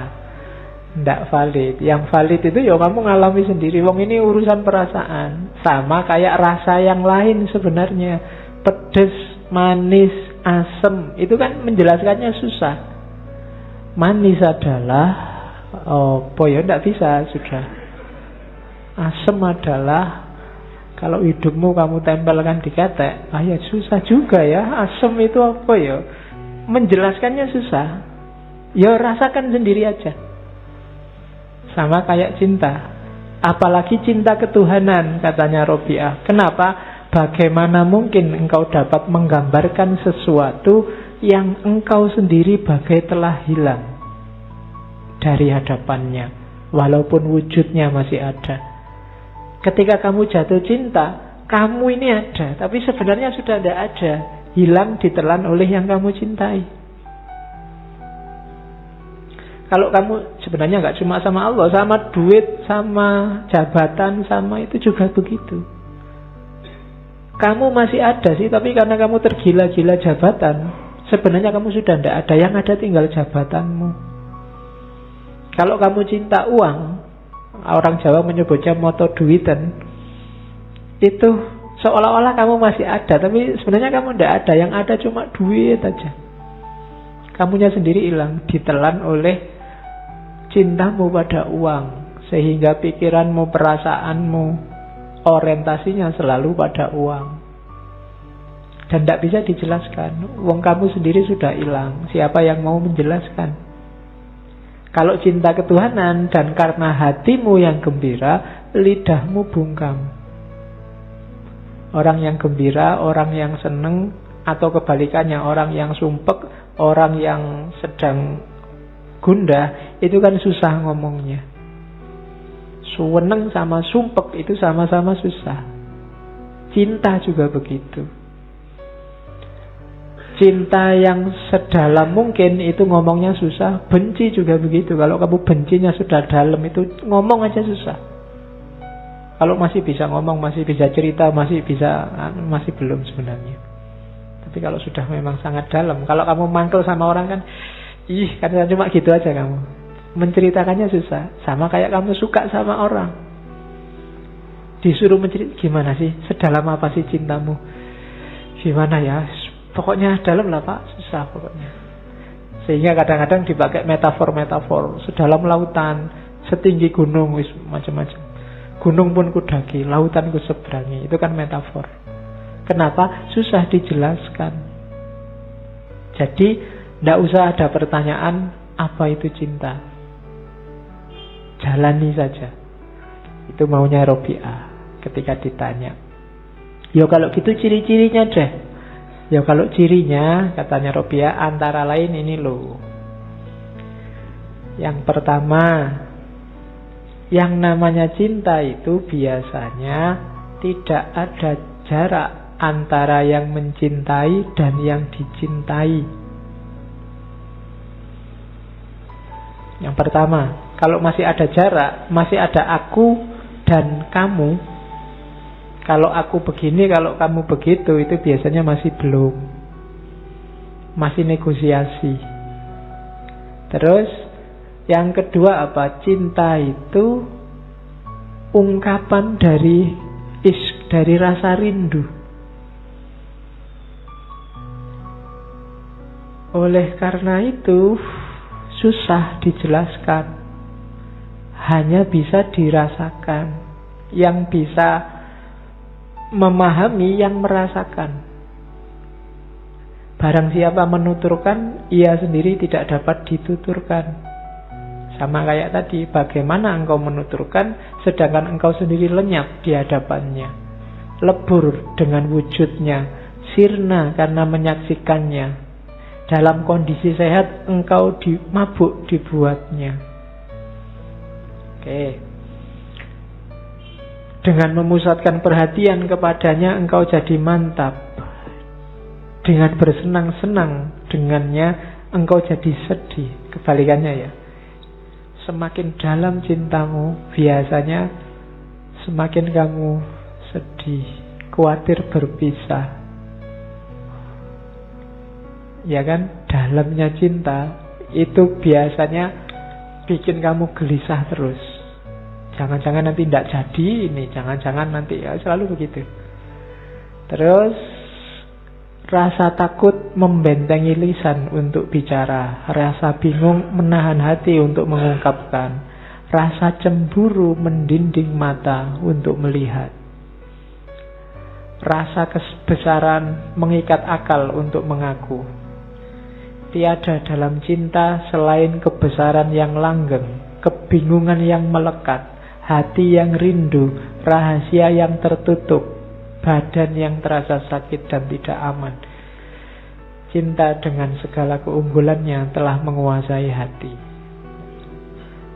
tidak valid. Yang valid itu ya kamu ngalami sendiri. Wong ini urusan perasaan. Sama kayak rasa yang lain sebenarnya. Pedes, manis, asem. Itu kan menjelaskannya susah. Manis adalah ya tidak bisa sudah. Asem adalah kalau hidupmu kamu tempelkan di ketek, ya susah juga ya. Asem itu apa ya? Menjelaskannya susah. Ya rasakan sendiri aja. Sama kayak cinta. Apalagi cinta ketuhanan, katanya Robi'ah. Kenapa? Bagaimana mungkin engkau dapat menggambarkan sesuatu yang engkau sendiri bagai telah hilang dari hadapannya, walaupun wujudnya masih ada. Ketika kamu jatuh cinta, kamu ini ada, tapi sebenarnya sudah tidak ada. Hilang, ditelan oleh yang kamu cintai. Kalau kamu sebenarnya nggak cuma sama Allah, sama duit, sama jabatan, sama itu juga begitu. Kamu masih ada sih, tapi karena kamu tergila-gila jabatan, sebenarnya kamu sudah tidak ada. Yang ada tinggal jabatanmu. Kalau kamu cinta uang, orang Jawa menyebutnya moto duiten, itu seolah-olah kamu masih ada, tapi sebenarnya kamu tidak ada. Yang ada cuma duit aja. Kamunya sendiri hilang, ditelan oleh cintamu pada uang, sehingga pikiranmu, perasaanmu, orientasinya selalu pada uang. Dan tidak bisa dijelaskan. Wong kamu sendiri sudah hilang. Siapa yang mau menjelaskan? Kalau cinta ketuhanan dan karena hatimu yang gembira, lidahmu bungkam. Orang yang gembira, orang yang seneng, atau kebalikannya orang yang sumpek, orang yang sedang gundah, itu kan susah ngomongnya. Suweneng sama sumpek itu sama-sama susah. Cinta juga begitu. Cinta yang sedalam mungkin itu ngomongnya susah. Benci juga begitu. Kalau kamu bencinya sudah dalam itu ngomong aja susah. Kalau masih bisa ngomong, masih bisa cerita, masih belum sebenarnya. Tapi kalau sudah memang sangat dalam, kalau kamu mangkel sama orang kan, kan cuma gitu aja kamu. Menceritakannya susah. Sama kayak kamu suka sama orang. Disuruh menceritakan, gimana sih? Sedalam apa sih cintamu? Gimana ya? Pokoknya dalam lah Pak, susah pokoknya. Sehingga kadang-kadang dipakai metafor-metafor. Sedalam lautan, setinggi gunung, macam-macam. Gunung pun kudaki, lautan ku seberangi. Itu kan metafor. Kenapa? Susah dijelaskan. Jadi tidak usah ada pertanyaan apa itu cinta. Jalani saja. Itu maunya Robiah ketika ditanya. Ya kalau gitu ciri-cirinya deh. Ya kalau cirinya, katanya Robiah, antara lain ini loh. Yang pertama, yang namanya cinta itu biasanya tidak ada jarak antara yang mencintai dan yang dicintai. Yang pertama, kalau masih ada jarak, masih ada aku dan kamu. Kalau aku begini, kalau kamu begitu, itu biasanya masih belum. Masih negosiasi. Terus, yang kedua apa? Cinta itu ungkapan dari rasa rindu. Oleh karena itu, susah dijelaskan. Hanya bisa dirasakan. Yang bisa memahami yang merasakan. Barang siapa menuturkan, ia sendiri tidak dapat dituturkan. Sama kayak tadi, bagaimana engkau menuturkan sedangkan engkau sendiri lenyap di hadapannya, lebur dengan wujudnya, sirna karena menyaksikannya. Dalam kondisi sehat engkau mabuk dibuatnya. Oke. Dengan memusatkan perhatian kepadanya engkau jadi mantap. Dengan bersenang-senang dengannya engkau jadi sedih. Kebalikannya ya. Semakin dalam cintamu, biasanya semakin kamu sedih, khawatir berpisah. Ya kan? Dalamnya cinta itu biasanya bikin kamu gelisah terus. Jangan-jangan nanti tidak jadi ini, jangan-jangan nanti, ya selalu begitu. Terus rasa takut membentengi lisan untuk bicara, rasa bingung menahan hati untuk mengungkapkan, rasa cemburu mendinding mata untuk melihat, rasa kebesaran mengikat akal untuk mengaku. Tiada dalam cinta selain kebesaran yang langgeng, kebingungan yang melekat, hati yang rindu, rahasia yang tertutup, badan yang terasa sakit dan tidak aman. Cinta dengan segala keunggulannya telah menguasai hati.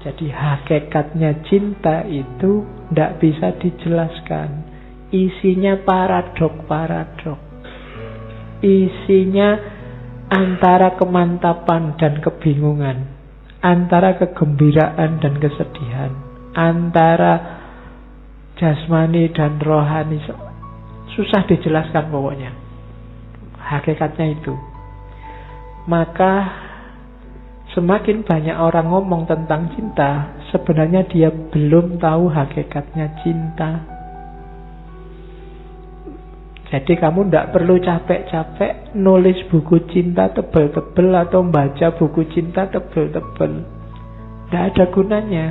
Jadi hakikatnya cinta itu tidak bisa dijelaskan. Isinya paradok-paradok. Isinya antara kemantapan dan kebingungan, antara kegembiraan dan kesedihan, antara jasmani dan rohani. Susah dijelaskan pokoknya. Hakikatnya itu. Maka semakin banyak orang ngomong tentang cinta, sebenarnya dia belum tahu hakikatnya cinta. Jadi kamu tidak perlu capek-capek nulis buku cinta tebel-tebel atau baca buku cinta tebel-tebel. Tidak ada gunanya.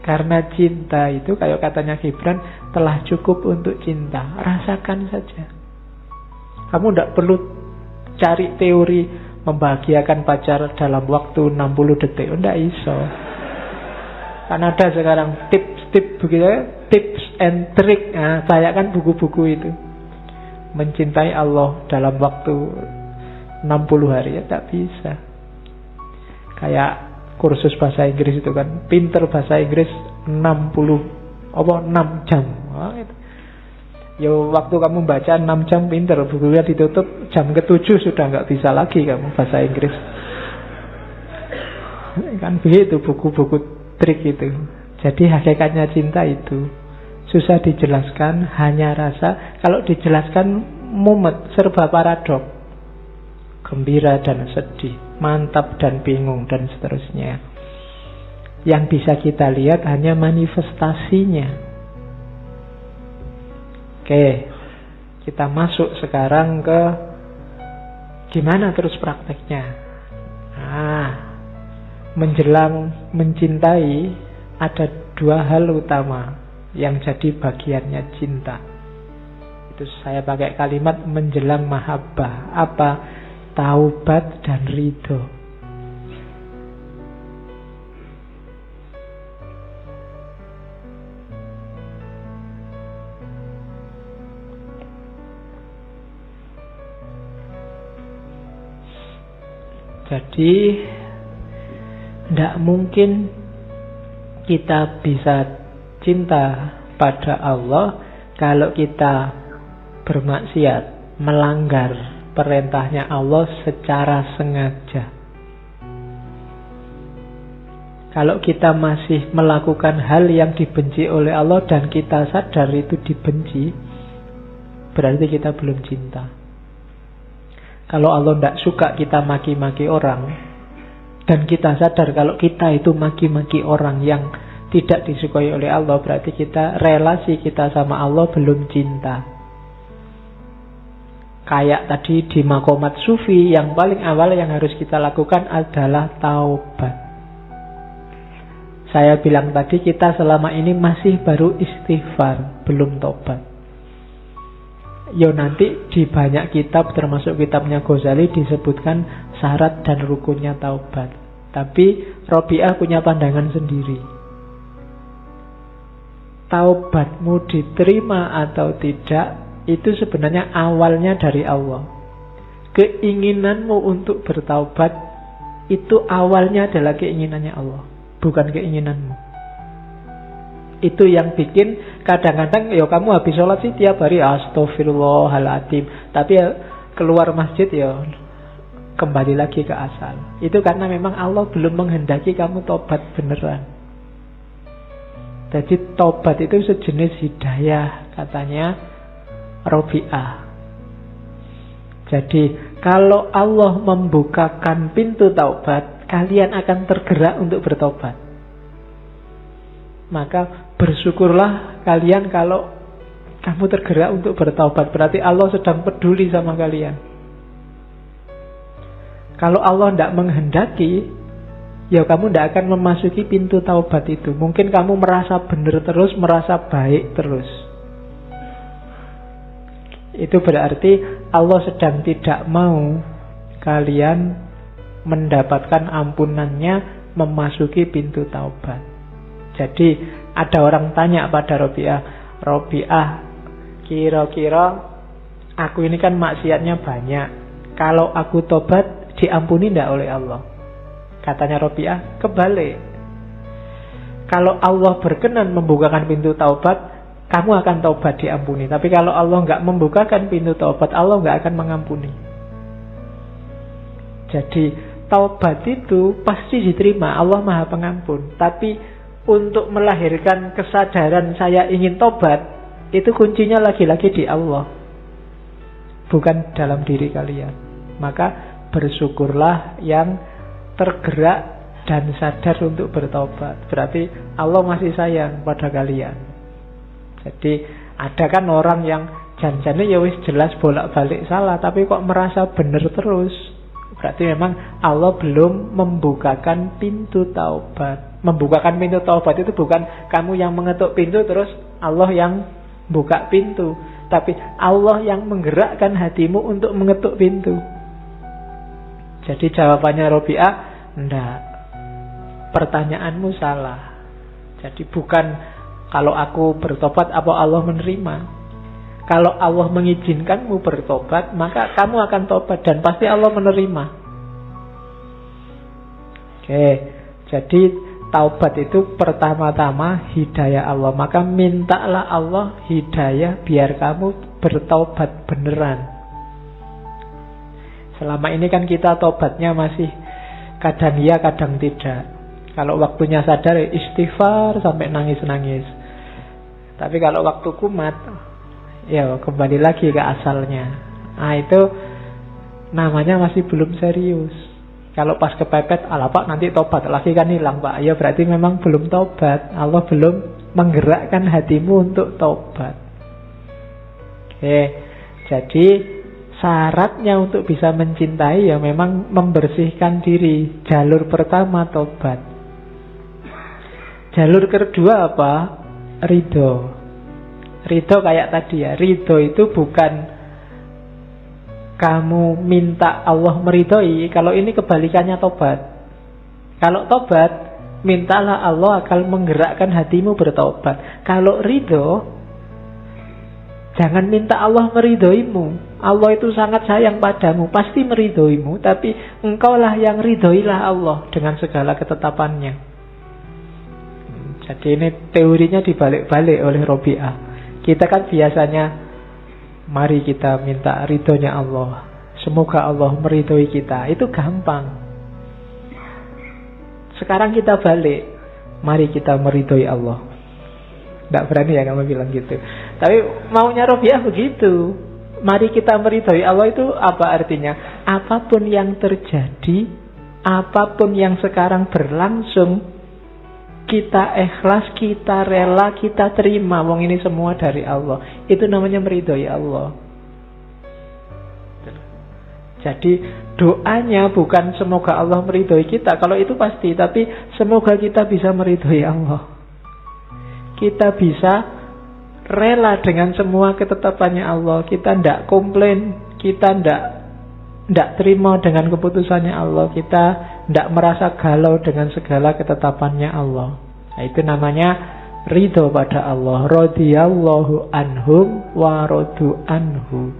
Karena cinta itu, kayak katanya Gibran, telah cukup untuk cinta. Rasakan saja. Kamu tidak perlu cari teori membahagiakan pacar dalam waktu 60 detik. Tidak iso. Kan ada sekarang tips-tips begitu, tips and trick. Nah, saya kan buku-buku itu. Mencintai Allah dalam waktu 60 hari, ya tak bisa. Kayak kursus bahasa Inggris itu kan, pinter bahasa Inggris 6 jam. Itu. Yo, waktu kamu baca 6 jam pinter, bukunya ditutup jam ke-7 sudah nggak bisa lagi kamu bahasa Inggris. Kan begitu buku-buku trik itu. Jadi hakikatnya cinta itu susah dijelaskan, hanya rasa. Kalau dijelaskan mumet, serba paradok, gembira dan sedih, mantap dan bingung, dan seterusnya. Yang bisa kita lihat hanya manifestasinya. Oke, kita masuk sekarang ke gimana terus prakteknya. Menjelang mencintai ada 2 hal utama yang jadi bagiannya cinta. Itu saya pakai kalimat menjelang mahabbah. Apa? Taubat dan ridho. Jadi tidak mungkin kita bisa cinta pada Allah kalau kita bermaksiat, melanggar perintahnya Allah secara sengaja. Kalau kita masih melakukan hal yang dibenci oleh Allah dan kita sadar itu dibenci, berarti kita belum cinta. Kalau Allah tidak suka kita maki-maki orang, dan kita sadar kalau kita itu maki-maki orang yang tidak disukai oleh Allah, berarti relasi kita sama Allah belum cinta. Kayak tadi di makomat sufi, yang paling awal yang harus kita lakukan adalah taubat. Saya bilang tadi kita selama ini masih baru istighfar, belum taubat. Yo, nanti di banyak kitab termasuk kitabnya Ghazali disebutkan syarat dan rukunnya taubat. Tapi Robiah punya pandangan sendiri. Taubatmu diterima atau tidak itu sebenarnya awalnya dari Allah. Keinginanmu untuk bertaubat itu awalnya adalah keinginannya Allah, bukan keinginanmu. Itu yang bikin kadang-kadang ya kamu habis sholat sih tiap hari astagfirullahaladzim, tapi ya keluar masjid ya kembali lagi ke asal. Itu karena memang Allah belum menghendaki kamu tobat beneran. Jadi tobat itu sejenis hidayah, katanya Robiah. Jadi kalau Allah membukakan pintu taubat, kalian akan tergerak untuk bertobat. Maka bersyukurlah kalian kalau kamu tergerak untuk bertaubat. Berarti Allah sedang peduli sama kalian. Kalau Allah tidak menghendaki, ya kamu tidak akan memasuki pintu taubat itu. Mungkin kamu merasa benar terus, merasa baik terus. Itu berarti Allah sedang tidak mau kalian mendapatkan ampunannya, memasuki pintu taubat. Jadi ada orang tanya pada Robiah, kira-kira aku ini kan maksiatnya banyak, kalau aku tobat diampuni tidak oleh Allah? Katanya Robiah, kebalik. Kalau Allah berkenan membukakan pintu taubat, kamu akan taubat diampuni. Tapi kalau Allah nggak membukakan pintu taubat, Allah nggak akan mengampuni. Jadi taubat itu pasti diterima, Allah Maha Pengampun. Tapi untuk melahirkan kesadaran saya ingin tobat, itu kuncinya lagi-lagi di Allah, bukan dalam diri kalian. Maka bersyukurlah yang tergerak dan sadar untuk bertobat. Berarti Allah masih sayang pada kalian. Jadi ada kan orang yang janjane ya wis jelas bolak-balik salah, tapi kok merasa benar terus. Berarti memang Allah belum membukakan pintu taubat. Membukakan pintu taubat itu bukan kamu yang mengetuk pintu terus Allah yang buka pintu, tapi Allah yang menggerakkan hatimu untuk mengetuk pintu. Jadi jawabannya Robiah, enggak, pertanyaanmu salah. Jadi bukan kalau aku bertobat apa Allah menerima. Kalau Allah mengizinkanmu bertobat, maka kamu akan tobat dan pasti Allah menerima. Oke, jadi taubat itu pertama-tama hidayah Allah. Maka mintalah Allah hidayah biar kamu bertaubat beneran. Selama ini kan kita taubatnya masih kadang iya kadang tidak. Kalau waktunya sadar istighfar sampai nangis-nangis. Tapi kalau waktu kumat, ya kembali lagi ke asalnya. Nah itu namanya masih belum serius. Kalau pas kepepet, alah Pak nanti tobat lagi kan hilang Pak. Ya berarti memang belum tobat. Allah belum menggerakkan hatimu untuk tobat. Oke, jadi syaratnya untuk bisa mencintai ya memang membersihkan diri. Jalur pertama tobat. Jalur kedua apa? Ridho. Ridho kayak tadi ya. Ridho itu bukan kamu minta Allah meridhoi. Kalau ini kebalikannya tobat. Kalau tobat, mintalah Allah akan menggerakkan hatimu bertobat. Kalau ridho, jangan minta Allah meridhoimu. Allah itu sangat sayang padamu, pasti meridhoimu. Tapi engkaulah yang ridhoilah Allah dengan segala ketetapannya. Jadi ini teorinya dibalik-balik oleh Robi'ah. Kita kan biasanya mari kita minta ridhonya Allah. Semoga Allah meridhoi kita. Itu gampang. Sekarang kita balik. Mari kita meridhoi Allah. Tidak berani ya kamu bilang gitu. Tapi maunya Robi'ah begitu. Mari kita meridhoi Allah itu apa artinya? Apapun yang terjadi, apapun yang sekarang berlangsung, kita ikhlas, kita rela, kita terima. Wong ini semua dari Allah. Itu namanya meridhoi Allah. Jadi doanya bukan semoga Allah meridhoi kita. Kalau itu pasti. Tapi semoga kita bisa meridhoi Allah. Kita bisa rela dengan semua ketetapannya Allah. Kita tidak komplain. Kita tidak terima dengan keputusannya Allah. Kita tidak merasa galau dengan segala ketetapannya Allah. Nah, itu namanya ridho pada Allah. Radhiyallahu anhum wa radu anhu.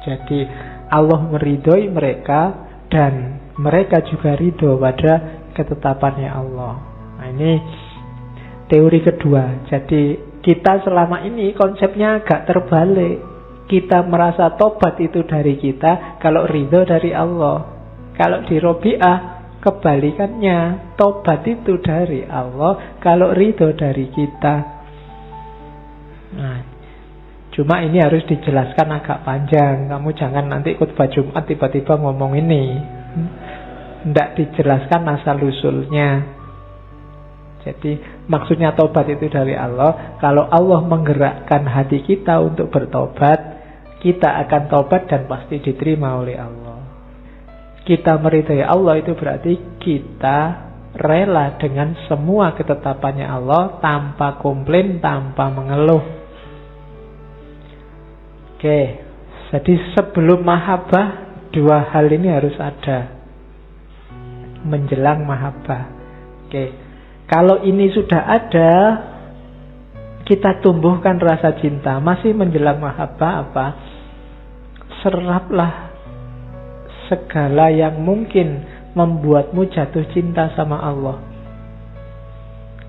Jadi Allah meridhoi mereka dan mereka juga ridho pada ketetapannya Allah. Nah, ini teori kedua. Jadi kita selama ini konsepnya agak terbalik. Kita merasa tobat itu dari kita, kalau ridho dari Allah. Kalau di Robi'ah kebalikannya, tobat itu dari Allah, kalau ridho dari kita. Nah, cuma ini harus dijelaskan agak panjang. Kamu jangan nanti khutbah Jumat tiba-tiba ngomong ini. Tidak dijelaskan asal-usulnya. Jadi maksudnya tobat itu dari Allah. Kalau Allah menggerakkan hati kita untuk bertobat, kita akan tobat dan pasti diterima oleh Allah. Kita meridhai Allah itu berarti kita rela dengan semua ketetapannya Allah tanpa komplain, tanpa mengeluh. Oke, jadi sebelum mahabbah dua hal ini harus ada. Menjelang mahabbah. Oke, kalau ini sudah ada, kita tumbuhkan rasa cinta. Masih menjelang mahabbah apa? Seraplah segala yang mungkin membuatmu jatuh cinta sama Allah.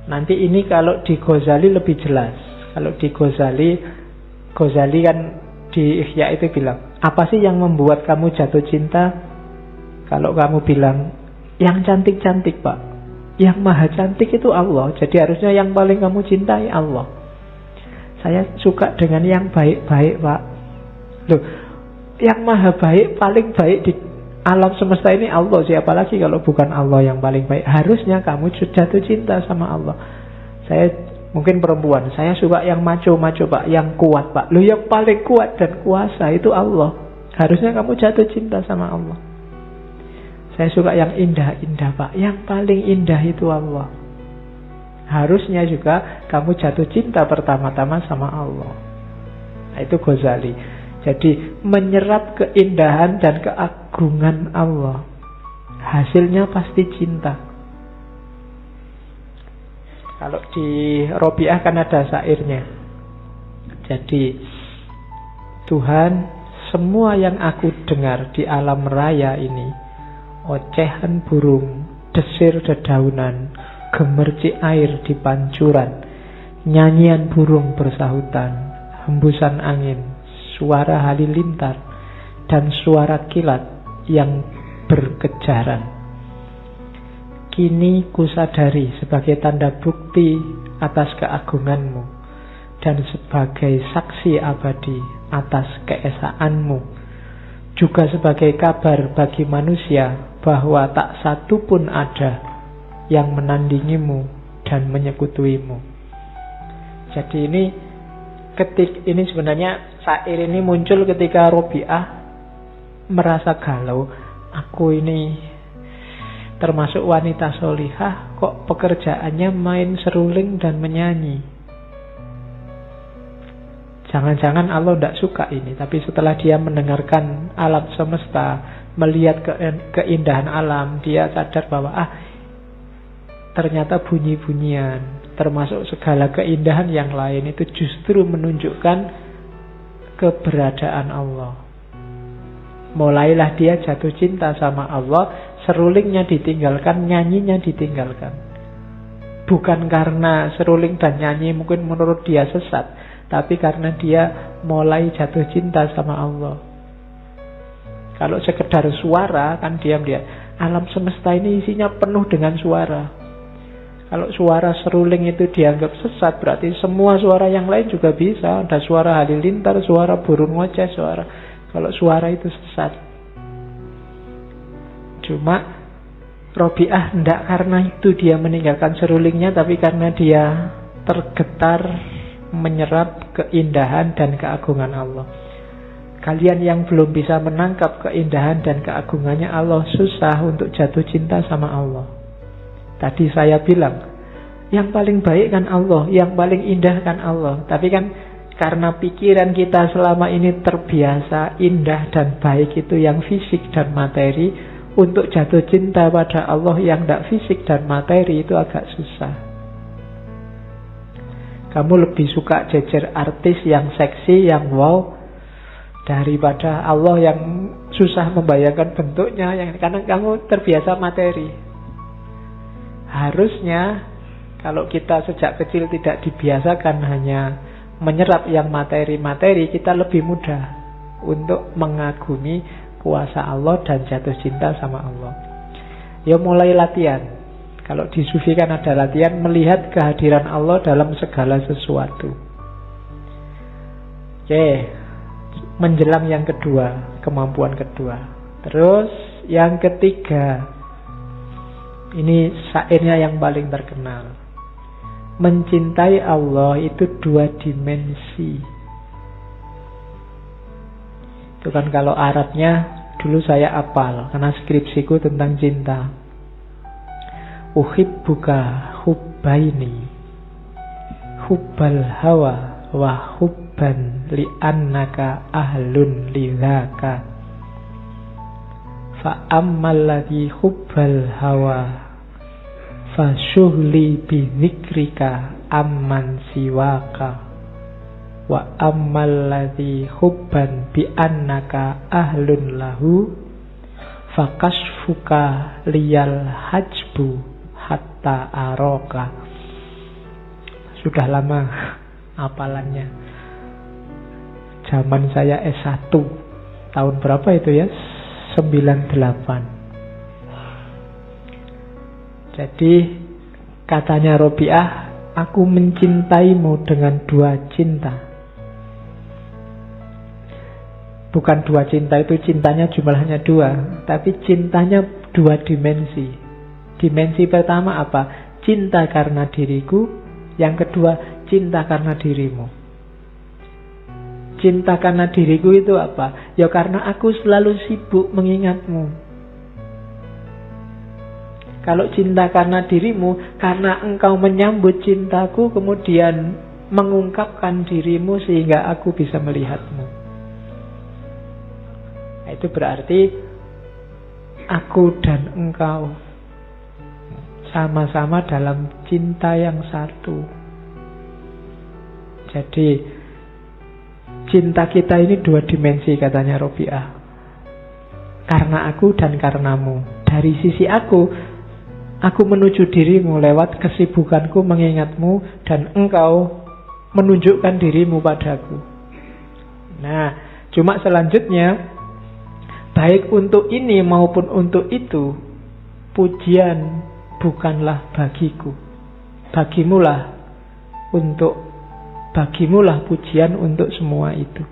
Nanti ini kalau di Ghazali lebih jelas. Kalau di Ghazali kan di Ihya itu bilang, apa sih yang membuat kamu jatuh cinta? Kalau kamu bilang, yang cantik-cantik Pak, yang maha cantik itu Allah. Jadi harusnya yang paling kamu cintai Allah. Saya suka dengan yang baik-baik Pak. Loh, yang maha baik, paling baik di alam semesta ini Allah. Siapa lagi kalau bukan Allah yang paling baik? Harusnya kamu jatuh cinta sama Allah. Saya mungkin perempuan, saya suka yang maco-maco Pak, yang kuat Pak. Loh, yang paling kuat dan kuasa itu Allah. Harusnya kamu jatuh cinta sama Allah. Saya suka yang indah-indah Pak, yang paling indah itu Allah. Harusnya juga kamu jatuh cinta pertama-tama sama Allah. Nah, itu Ghazali. Jadi menyerap keindahan dan keagungan Allah, hasilnya pasti cinta. Kalau di Robi'ah kan ada syairnya. Jadi Tuhan, semua yang aku dengar di alam raya ini, ocehan burung, desir dedaunan, gemercik air di pancuran, nyanyian burung bersahutan, hembusan angin, suara halilintar, dan suara kilat yang berkejaran. Kini kusadari sebagai tanda bukti atas keagunganmu dan sebagai saksi abadi atas keesaanmu, juga sebagai kabar bagi manusia bahwa tak satu pun ada yang menandingimu dan menyekutuimu. Jadi ini sebenarnya syair ini muncul ketika Robiah merasa galau. Aku ini termasuk wanita solihah, kok pekerjaannya main seruling dan menyanyi. Jangan-jangan Allah tidak suka ini. Tapi setelah dia mendengarkan alam semesta, melihat keindahan alam, dia sadar bahwa ternyata bunyi-bunyian, termasuk segala keindahan yang lain, itu justru menunjukkan keberadaan Allah. Mulailah dia jatuh cinta sama Allah. Serulingnya ditinggalkan, nyanyinya ditinggalkan. Bukan karena seruling dan nyanyi mungkin menurut dia sesat, tapi karena dia mulai jatuh cinta sama Allah. Kalau sekedar suara, kan diam dia. Alam semesta ini isinya penuh dengan suara. Kalau suara seruling itu dianggap sesat, berarti semua suara yang lain juga bisa. Ada suara halilintar, suara burung ngoceh, kalau suara itu sesat. Cuma Robiah tidak karena itu dia meninggalkan serulingnya, tapi karena dia tergetar menyerap keindahan dan keagungan Allah. Kalian yang belum bisa menangkap keindahan dan keagungannya Allah, susah untuk jatuh cinta sama Allah. Tadi saya bilang, yang paling baik kan Allah, yang paling indah kan Allah. Tapi kan karena pikiran kita selama ini terbiasa indah dan baik itu yang fisik dan materi, untuk jatuh cinta pada Allah yang tidak fisik dan materi itu agak susah. Kamu lebih suka jejer artis yang seksi, yang wow, daripada Allah yang susah membayangkan bentuknya, karena kamu terbiasa materi. Harusnya kalau kita sejak kecil tidak dibiasakan hanya menyerap yang materi-materi, kita lebih mudah untuk mengagumi kuasa Allah dan jatuh cinta sama Allah. Ya mulai latihan. Kalau di sufi kan ada latihan melihat kehadiran Allah dalam segala sesuatu. Oke, menjelang yang kedua, kemampuan kedua. Terus yang ketiga, ini syairnya yang paling terkenal. Mencintai Allah itu 2 dimensi. Itu kan kalau Arabnya dulu saya apal karena skripsiku tentang cinta. Uhibbuka hubbaini, hubbal hawa wa hubban li'annaka ahlun lidzaka. Fa ammal ladzi hubbal hawa fa syughli bi dzikrika amman siwaka. Wa ammal ladzi hubban bi annaka ahlun lahu fakashfuka liyal hajbu hatta aroka. Sudah lama hafalannya. Zaman saya S1 tahun berapa itu ya? 98. Jadi katanya Robiah, aku mencintaimu dengan 2 cinta. Bukan 2 cinta, itu cintanya jumlahnya 2, tapi cintanya 2 dimensi. Dimensi pertama apa? Cinta karena diriku. Yang kedua, cinta karena dirimu. Cinta karena diriku itu apa? Ya karena aku selalu sibuk mengingatmu. Kalau cinta karena dirimu, karena engkau menyambut cintaku, kemudian mengungkapkan dirimu sehingga aku bisa melihatmu. Itu berarti aku dan engkau sama-sama dalam cinta yang satu. Jadi cinta kita ini 2 dimensi katanya Robiah. Karena aku dan karenamu. Dari sisi aku, Aku menuju dirimu lewat kesibukanku mengingatmu, dan engkau menunjukkan dirimu padaku. Nah, cuma selanjutnya, baik untuk ini maupun untuk itu, pujian bukanlah bagiku. Bagimulah pujian untuk semua itu.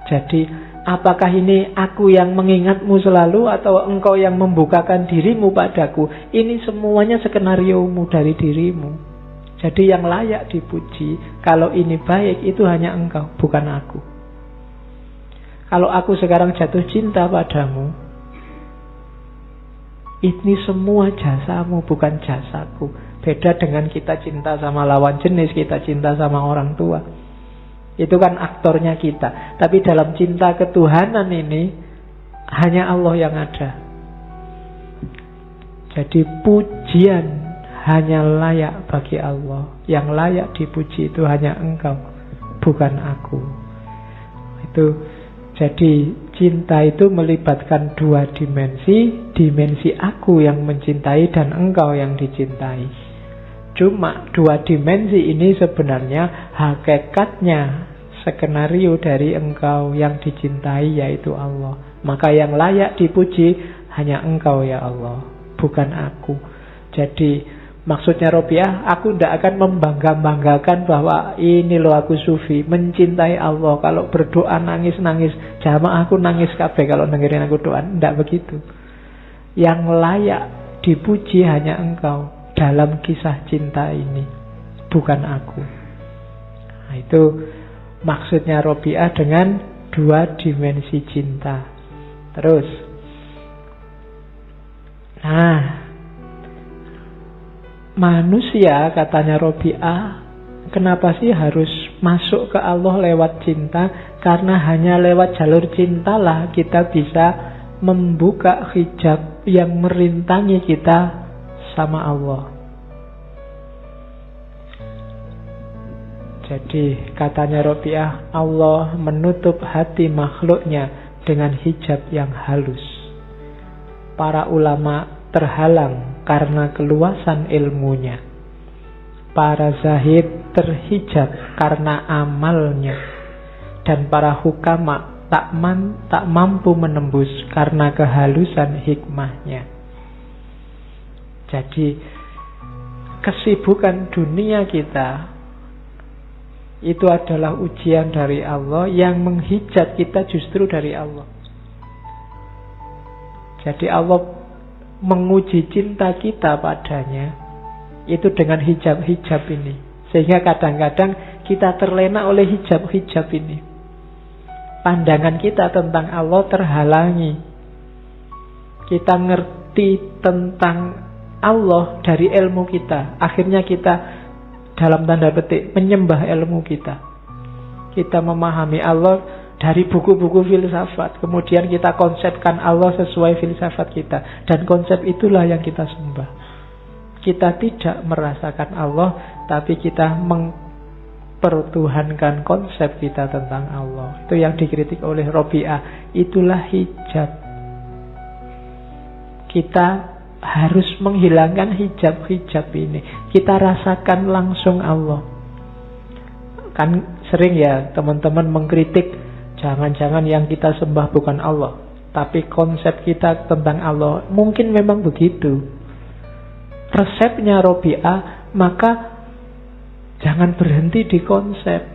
Jadi, apakah ini aku yang mengingatmu selalu atau engkau yang membukakan dirimu padaku? Ini semuanya skenariomu dari dirimu. Jadi yang layak dipuji, kalau ini baik, itu hanya engkau, bukan aku. Kalau aku sekarang jatuh cinta padamu, ini semua jasamu, bukan jasaku. Beda dengan kita cinta sama lawan jenis, kita cinta sama orang tua. Itu kan aktornya kita. Tapi dalam cinta ketuhanan ini, hanya Allah yang ada. Jadi pujian hanya layak bagi Allah. Yang layak dipuji itu hanya engkau, bukan aku. Itu. Jadi cinta itu melibatkan dua dimensi. Dimensi aku yang mencintai dan engkau yang dicintai. Cuma dua dimensi ini sebenarnya hakikatnya skenario dari engkau yang dicintai, yaitu Allah. Maka yang layak dipuji hanya engkau ya Allah, bukan aku. Jadi maksudnya Robiah, aku tidak akan membangga-banggakan bahwa ini loh aku sufi, mencintai Allah. Kalau berdoa nangis-nangis, jamaah aku nangis kabeh kalau dengerin aku doa. Tidak begitu. Yang layak dipuji hanya engkau dalam kisah cinta ini, bukan aku. Nah, itu maksudnya Robiah dengan dua dimensi cinta. Terus, nah, manusia katanya Robiah, kenapa sih harus masuk ke Allah lewat cinta? Karena hanya lewat jalur cintalah kita bisa membuka hijab yang merintangi kita sama Allah. Jadi katanya Robiah, Allah menutup hati makhluknya dengan hijab yang halus. Para ulama terhalang karena keluasan ilmunya. Para zahid terhijab karena amalnya. Dan para hukama tak mampu menembus karena kehalusan hikmahnya. Jadi kesibukan dunia kita itu adalah ujian dari Allah, yang menghijab kita justru dari Allah. Jadi Allah menguji cinta kita padanya itu dengan hijab-hijab ini. Sehingga kadang-kadang kita terlena oleh hijab-hijab ini. Pandangan kita tentang Allah terhalangi. Kita ngerti tentang Allah dari ilmu kita. Akhirnya kita dalam tanda petik menyembah ilmu kita. Kita memahami Allah dari buku-buku filsafat. Kemudian kita konsepkan Allah sesuai filsafat kita. Dan konsep itulah yang kita sembah. Kita tidak merasakan Allah, tapi kita mempertuhankan konsep kita tentang Allah. Itu yang dikritik oleh Robiah. Itulah hijab. Kita harus menghilangkan hijab-hijab ini. Kita rasakan langsung Allah. Kan sering ya teman-teman mengkritik, jangan-jangan yang kita sembah bukan Allah, tapi konsep kita tentang Allah. Mungkin memang begitu resepnya Robiah. Maka jangan berhenti di konsep.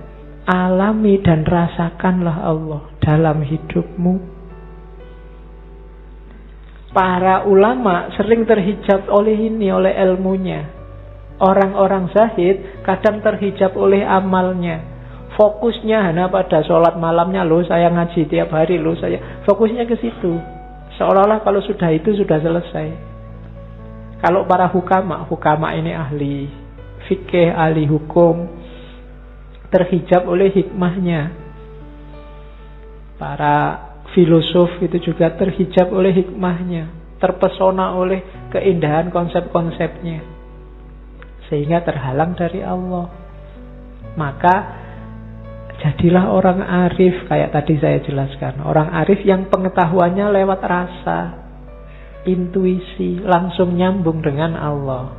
Alami dan rasakanlah Allah dalam hidupmu. Para ulama sering terhijab oleh ini, oleh ilmunya. Orang-orang zahid kadang terhijab oleh amalnya. Fokusnya hanya pada sholat malamnya, loh saya ngaji tiap hari, loh saya. Fokusnya ke situ. Seolah-olah kalau sudah itu sudah selesai. Kalau para hukama ini ahli fikih, ahli hukum, terhijab oleh hikmahnya. Para filosof itu juga terhijab oleh hikmahnya, terpesona oleh keindahan konsep-konsepnya, sehingga terhalang dari Allah. Maka jadilah orang arif, kayak tadi saya jelaskan. Orang arif yang pengetahuannya lewat rasa. intuisi, langsung nyambung dengan Allah.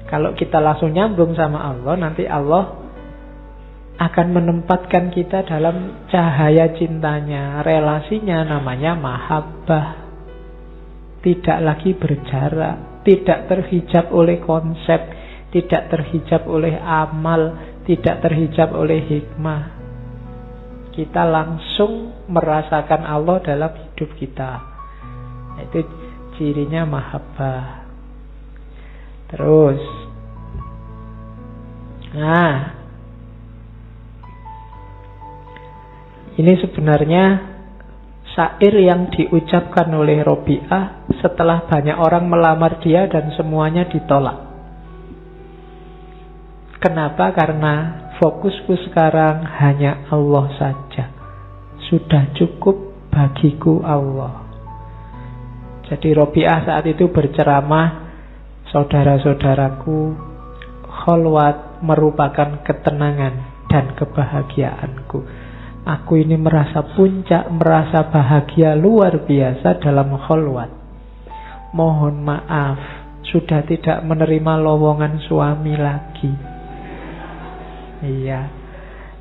Kalau kita langsung nyambung sama Allah, nanti Allah akan menempatkan kita dalam cahaya cintanya. Relasinya namanya mahabbah. Tidak lagi berjarak, tidak terhijab oleh konsep, tidak terhijab oleh amal, tidak terhijab oleh hikmah. Kita langsung merasakan Allah dalam hidup kita. Itu cirinya mahabbah. Terus, nah, ini sebenarnya syair yang diucapkan oleh Robi'ah setelah banyak orang melamar dia dan semuanya ditolak. Kenapa? Karena fokusku sekarang hanya Allah saja. Sudah cukup bagiku Allah. Jadi Robi'ah saat itu berceramah, saudara-saudaraku, kholwat merupakan ketenangan dan kebahagiaanku. Aku ini merasa puncak, merasa bahagia luar biasa dalam kholwat. Mohon maaf, sudah tidak menerima lowongan suami lagi. Iya,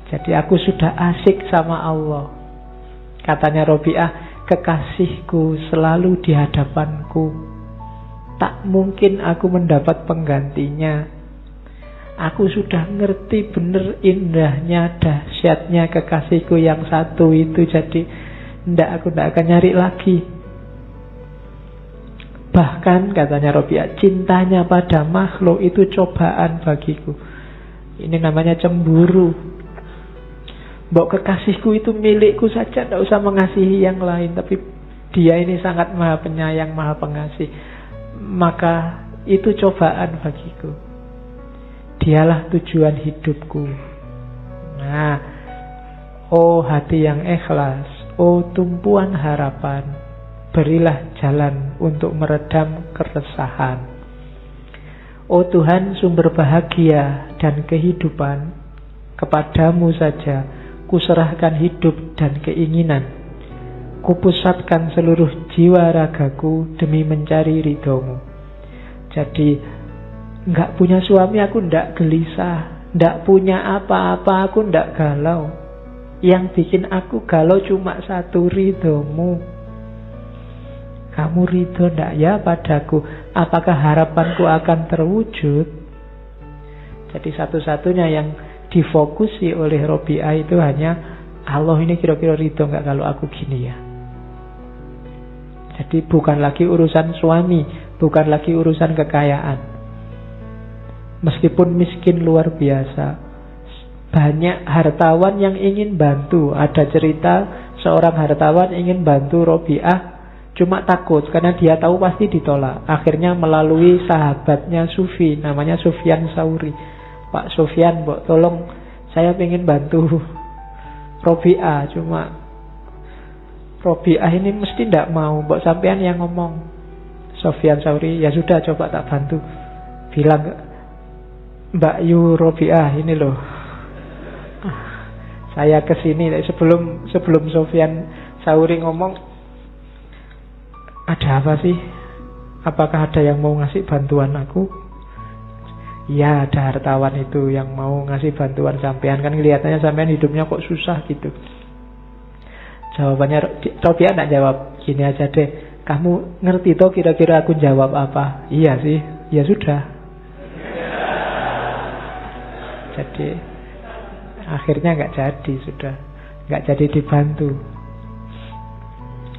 jadi aku sudah asik sama Allah. Katanya Robi'ah, kekasihku selalu di hadapanku. Tak mungkin aku mendapat penggantinya. Aku sudah ngerti bener indahnya, dahsyatnya kekasihku yang satu itu. Jadi aku tidak akan nyari lagi. Bahkan katanya Robi'ah, cintanya pada makhluk itu cobaan bagiku. Ini namanya cemburu. Mbok kekasihku itu milikku saja, tidak usah mengasihi yang lain. Tapi dia ini sangat maha penyayang, maha pengasih. Maka itu cobaan bagiku. Dialah tujuan hidupku. Nah, oh hati yang ikhlas, oh tumpuan harapan, berilah jalan untuk meredam keresahan. Oh Tuhan, sumber bahagia dan kehidupan, kepadamu saja kuserahkan hidup dan keinginan. Kupusatkan seluruh jiwa ragaku demi mencari ridhomu. Jadi, enggak punya suami aku enggak gelisah, enggak punya apa-apa aku enggak galau. Yang bikin aku galau cuma satu, ridhomu. Kamu ridho enggak ya padaku? Apakah harapanku akan terwujud? Jadi satu-satunya yang difokusi oleh Robi'ah itu hanya Allah ini kira-kira ridho enggak kalau aku gini ya. Jadi bukan lagi urusan suami, bukan lagi urusan kekayaan. Meskipun miskin luar biasa, banyak hartawan yang ingin bantu. Ada cerita seorang hartawan ingin bantu Robi'ah, cuma takut karena dia tahu pasti ditolak. Akhirnya melalui sahabatnya Sufi, namanya Sufyan Tsauri. Pak Sufyan, mbok tolong saya ingin bantu Robi'ah, cuma Robi'ah ini mesti tidak mau. Mbok sampean yang ngomong. Sufyan Tsauri, ya sudah coba tak bantu. Bilang, Mbak Yu Robi'ah ini loh, saya kesini. Sebelum Sufyan Tsauri ngomong, ada apa sih? Apakah ada yang mau ngasih bantuan aku? Ya, ada hartawan itu yang mau ngasih bantuan sampean. Kan kelihatannya sampean hidupnya kok susah gitu. Jawabannya Robi'ah tidak jawab. Gini aja deh, kamu ngerti toh kira-kira aku jawab apa? Iya sih, ya sudah. Jadi akhirnya nggak jadi, sudah nggak jadi dibantu.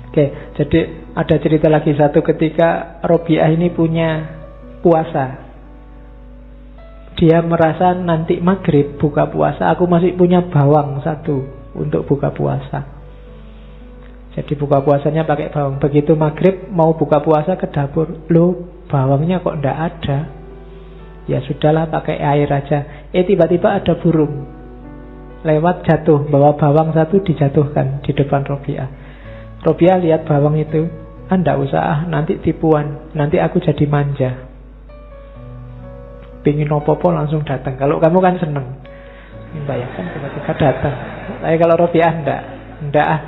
Oke, jadi ada cerita lagi satu ketika Robi'ah ini punya puasa. Dia merasa nanti maghrib buka puasa, aku masih punya bawang satu untuk buka puasa. Jadi buka puasanya pakai bawang. Begitu maghrib mau buka puasa ke dapur, loh bawangnya kok ndak ada. Ya sudahlah pakai air aja. Tiba-tiba ada burung lewat jatuh, bawa bawang satu dijatuhkan di depan Robi'ah. Robi'ah lihat bawang itu, ndak usah, nanti tipuan, nanti aku jadi manja. Pingin opo-opo langsung datang. Kalau kamu kan seneng, bayangkan tiba-tiba datang. Tapi kalau Robi'ah ndak.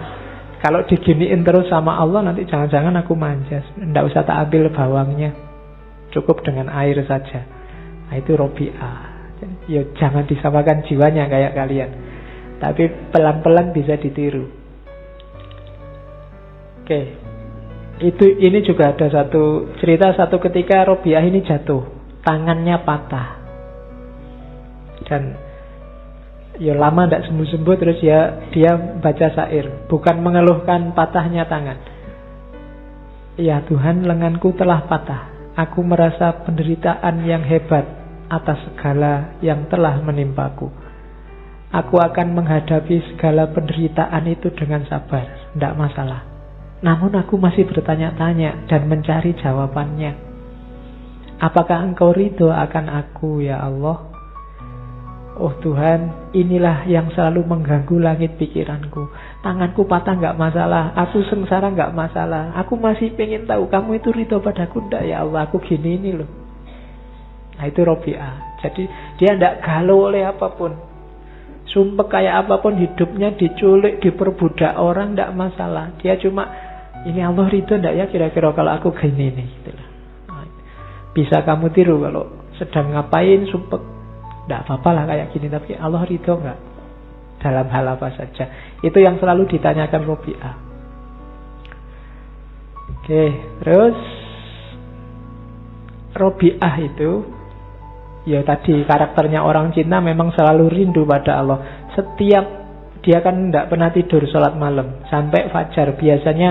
Kalau diginiin terus sama Allah, nanti jangan-jangan aku manja. Nggak usah tak ambil bawangnya, cukup dengan air saja. Nah, itu Robi'ah. Ya jangan disamakan jiwanya kayak kalian, tapi pelan-pelan bisa ditiru. Oke. Ini juga ada satu cerita, satu ketika Robi'ah ini jatuh, tangannya patah. Dan ya lama tidak sembuh-sembuh, terus dia baca syair, bukan mengeluhkan patahnya tangan. Ya Tuhan, lenganku telah patah. Aku merasa penderitaan yang hebat atas segala yang telah menimpaku. Aku akan menghadapi segala penderitaan itu dengan sabar, tidak masalah. Namun aku masih bertanya-tanya dan mencari jawabannya. Apakah Engkau ridho akan aku, ya Allah? Oh Tuhan, inilah yang selalu mengganggu langit pikiranku. Tanganku patah nggak masalah, aku sengsara nggak masalah. Aku masih pengen tahu kamu itu ridho padaku ndak, ya Allah? Aku gini ini loh. Nah itu Robi'ah. Jadi dia ndak galau oleh apapun. Sumpah kayak apapun hidupnya, diculik, diperbudak orang ndak masalah. Dia cuma, ini Allah ridho ndak ya kira-kira kalau aku gini nih. Nah, bisa kamu tiru kalau sedang ngapain sumpah. Tidak apa-apa lah kayak gini, tapi Allah ridho nggak dalam hal apa saja. Itu yang selalu ditanyakan Robi'ah. Oke, terus Robi'ah itu ya tadi karakternya orang Cina memang selalu rindu pada Allah. Setiap dia kan tidak pernah tidur sholat malam sampai fajar. Biasanya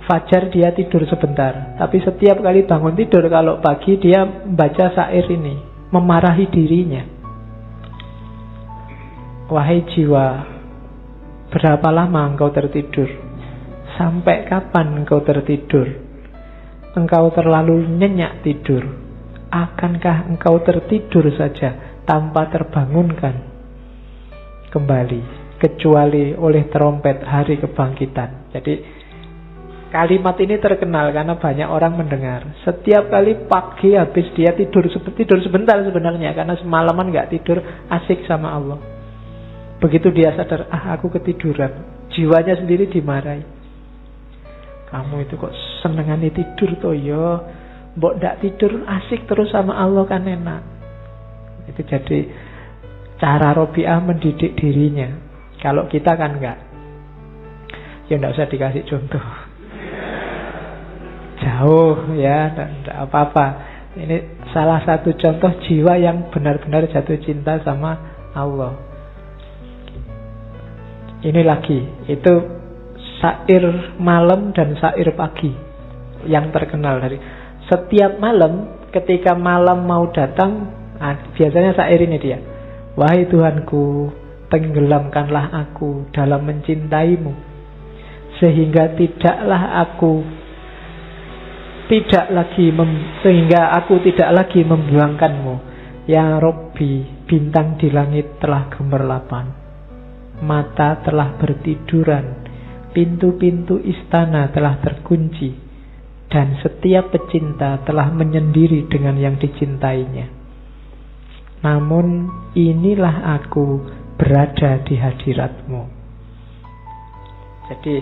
fajar dia tidur sebentar, tapi setiap kali bangun tidur kalau pagi dia baca syair ini, memarahi dirinya. Wahai jiwa, berapa lama engkau tertidur? Sampai kapan engkau tertidur? Engkau terlalu nyenyak tidur. Akankah engkau tertidur saja tanpa terbangunkan kembali, kecuali oleh trompet hari kebangkitan? Jadi kalimat ini terkenal karena banyak orang mendengar. Setiap kali pagi habis dia tidur sebentar sebenarnya, karena semalaman gak tidur, asik sama Allah. Begitu dia sadar, aku ketiduran, jiwanya sendiri dimarahi. Kamu itu kok senengane tidur toh ya, mbok ndak tidur asik terus sama Allah kan enak. Itu jadi cara Robi'ah mendidik dirinya. Kalau kita kan enggak. Ya enggak usah dikasih contoh. Jauh ya, tidak apa-apa. Ini salah satu contoh jiwa yang benar-benar jatuh cinta sama Allah. Ini lagi, itu syair malam dan syair pagi yang terkenal dari setiap malam. Ketika malam mau datang, biasanya syair ini dia. Wahai Tuhanku, tenggelamkanlah aku dalam mencintaimu, sehingga aku tidak lagi membuangkanmu. Ya Robbi, bintang di langit telah gemerlapan, mata telah bertiduran, pintu-pintu istana telah terkunci, dan setiap pecinta telah menyendiri dengan yang dicintainya. Namun inilah aku berada di hadiratmu. Jadi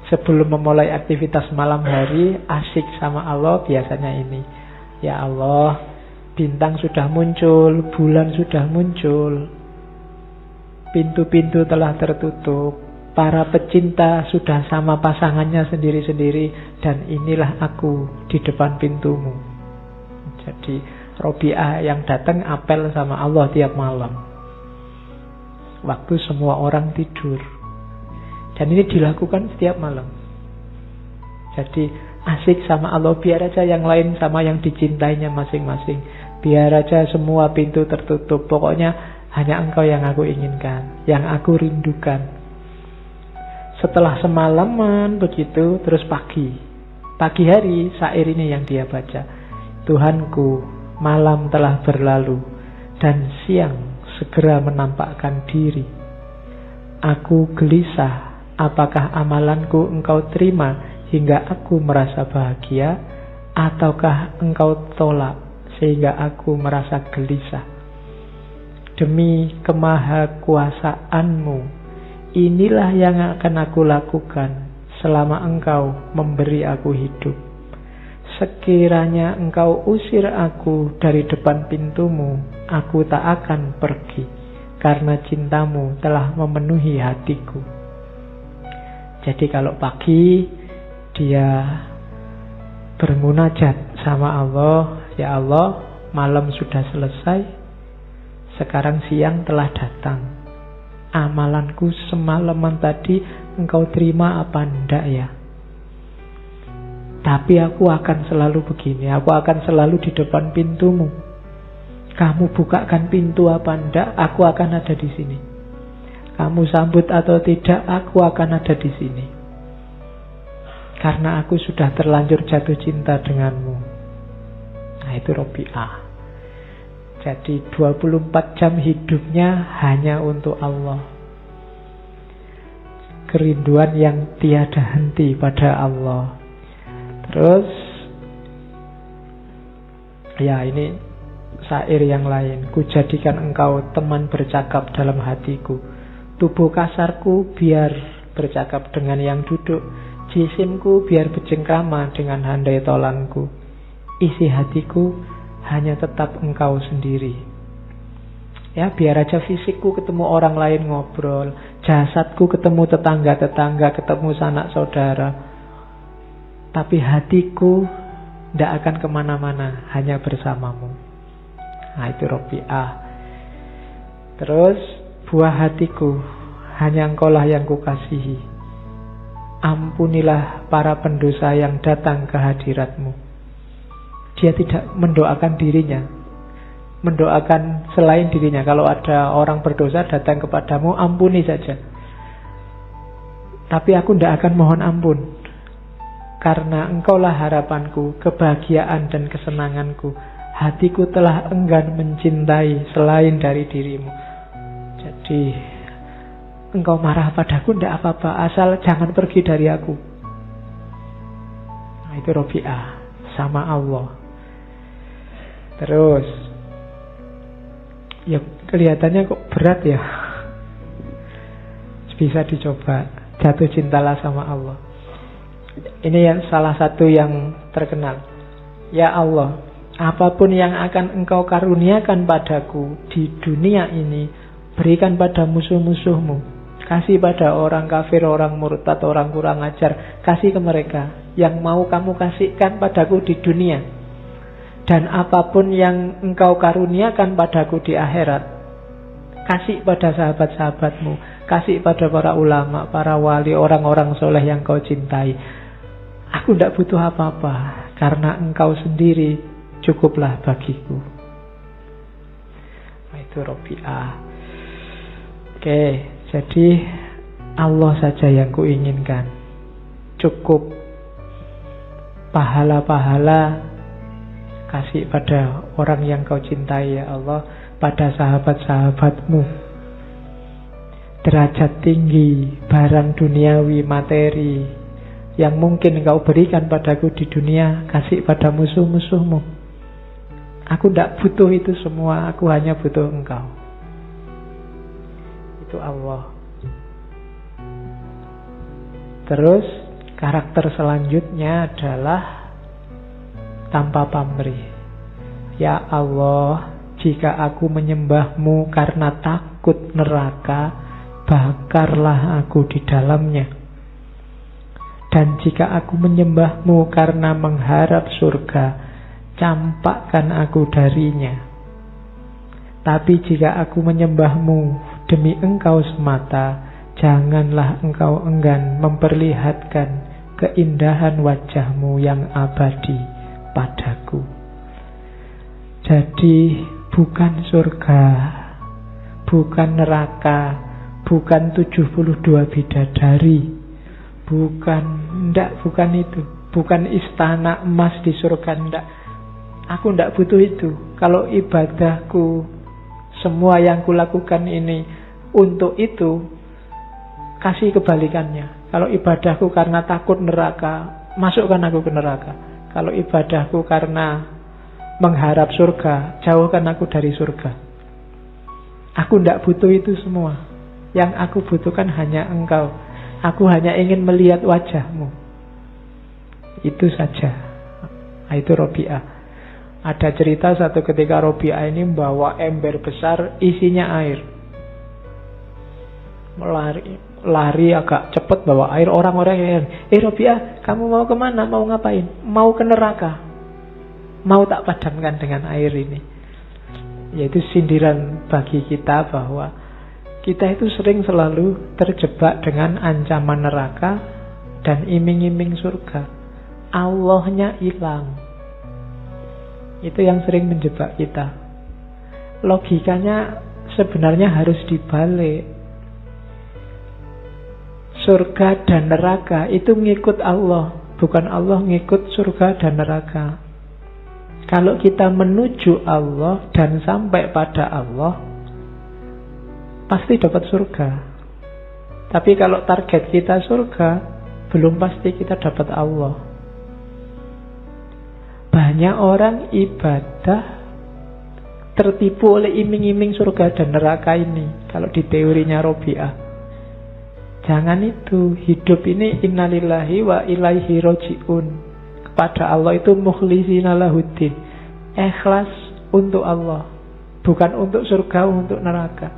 sebelum memulai aktivitas malam hari, asik sama Allah biasanya ini. Ya Allah, bintang sudah muncul, bulan sudah muncul, pintu-pintu telah tertutup, para pecinta sudah sama pasangannya sendiri-sendiri, dan inilah aku di depan pintumu. Jadi Robi'ah yang datang apel sama Allah tiap malam, waktu semua orang tidur. Dan ini dilakukan setiap malam. Jadi asik sama Allah, biar aja yang lain sama yang dicintainya masing-masing, biar aja semua pintu tertutup, pokoknya hanya Engkau yang aku inginkan, yang aku rindukan. Setelah semalaman begitu, terus pagi hari, syair ini yang dia baca. Tuhanku, malam telah berlalu dan siang segera menampakkan diri. Aku gelisah, apakah amalanku Engkau terima hingga aku merasa bahagia, ataukah Engkau tolak sehingga aku merasa gelisah? Demi kemahakuasaanmu inilah yang akan aku lakukan selama engkau memberi aku hidup. Sekiranya engkau usir aku dari depan pintumu, aku tak akan pergi, karena cintamu telah memenuhi hatiku. Jadi kalau pagi dia bermunajat sama Allah, ya Allah, malam sudah selesai, sekarang siang telah datang. Amalanku semalaman tadi engkau terima apa enggak ya? Tapi aku akan selalu begini, aku akan selalu di depan pintumu. Kamu bukakan pintu apa enggak, aku akan ada di sini. Kamu sambut atau tidak, aku akan ada di sini. Karena aku sudah terlanjur jatuh cinta denganmu. Nah, itu Robi'ah. Jadi 24 jam hidupnya hanya untuk Allah. Kerinduan yang tiada henti pada Allah. Terus, ya ini syair yang lain. Ku jadikan engkau teman bercakap dalam hatiku. Tubuh kasarku biar bercakap dengan yang duduk. Jisimku biar bercengkrama dengan handai tolanku. Isi hatiku hanya tetap engkau sendiri. Ya, biar aja fisikku ketemu orang lain ngobrol, jasadku ketemu tetangga-tetangga, ketemu sanak saudara, tapi hatiku tidak akan kemana-mana, hanya bersamamu. Nah, itu Robi'ah. Terus, buah hatiku hanya engkaulah yang kukasihi. Ampunilah para pendosa yang datang ke hadiratmu. Dia tidak mendoakan dirinya, mendoakan selain dirinya. Kalau ada orang berdosa datang kepadamu, ampuni saja. Tapi aku tidak akan mohon ampun, karena engkaulah harapanku, kebahagiaan dan kesenanganku. Hatiku telah enggan mencintai selain dari dirimu. Jadi engkau marah padaku tidak apa-apa, asal jangan pergi dari aku. Nah, itu Robi'ah sama Allah. Terus, ya kelihatannya kok berat ya. Bisa dicoba, jatuh cintalah sama Allah. Ini yang salah satu yang terkenal. Ya Allah, apapun yang akan engkau karuniakan padaku di dunia ini, berikan pada musuh-musuhmu. Kasih pada orang kafir, orang murtad, orang kurang ajar. Kasih ke mereka. Yang mau kamu kasihkan padaku di dunia. Dan apapun yang engkau karuniakan padaku di akhirat, kasih pada sahabat-sahabatmu, kasih pada para ulama, para wali, orang-orang soleh yang kau cintai. Aku tidak butuh apa-apa, karena engkau sendiri cukuplah bagiku. Nah, itu Robi'ah. Oke, jadi Allah saja yang kuinginkan. Cukup pahala-pahala kasih pada orang yang kau cintai, ya Allah, pada sahabat-sahabatmu. Derajat tinggi, barang duniawi, materi yang mungkin engkau berikan padaku di dunia, kasih pada musuh-musuhmu. Aku tidak butuh itu semua, aku hanya butuh engkau. Itu Allah. Terus karakter selanjutnya adalah tanpa pamrih. Ya Allah, jika aku menyembahmu karena takut neraka, bakarlah aku di dalamnya. Dan jika aku menyembahmu karena mengharap surga, campakkan aku darinya. Tapi jika aku menyembahmu demi engkau semata, janganlah engkau enggan memperlihatkan keindahan wajahmu yang abadi padaku. Jadi bukan surga, bukan neraka, bukan 72 bidadari, bukan itu, bukan istana emas di surga, ndak. Aku ndak butuh itu. Kalau ibadahku, semua yang kulakukan ini untuk itu, kasih kebalikannya. Kalau ibadahku karena takut neraka, masukkan aku ke neraka. Kalau ibadahku karena mengharap surga, jauhkan aku dari surga. Aku tidak butuh itu semua. Yang aku butuhkan hanya engkau. Aku hanya ingin melihat wajahmu. Itu saja. Nah, itu Robi'ah. Ada cerita satu ketika Robi'ah ini membawa ember besar isinya air. Lari agak cepat bawa air. Orang-orang yang Robi'ah, kamu mau kemana? Mau ngapain? Mau ke neraka. Mau tak padamkan dengan air ini. Yaitu sindiran bagi kita bahwa kita itu sering selalu terjebak dengan ancaman neraka dan iming-iming surga. Allahnya hilang. Itu yang sering menjebak kita. Logikanya sebenarnya harus dibalik. Surga dan neraka itu ngikut Allah, bukan Allah ngikut surga dan neraka. Kalau kita menuju Allah dan sampai pada Allah, pasti dapat surga. Tapi kalau target kita surga, belum pasti kita dapat Allah. Banyak orang ibadah tertipu oleh iming-iming surga dan neraka ini. Kalau di teorinya Robi'ah, jangan itu. Hidup ini innalillahi wa ilaihi roji'un. Kepada Allah itu mukhlisina lahuddin. Ikhlas untuk Allah, bukan untuk surga, untuk neraka.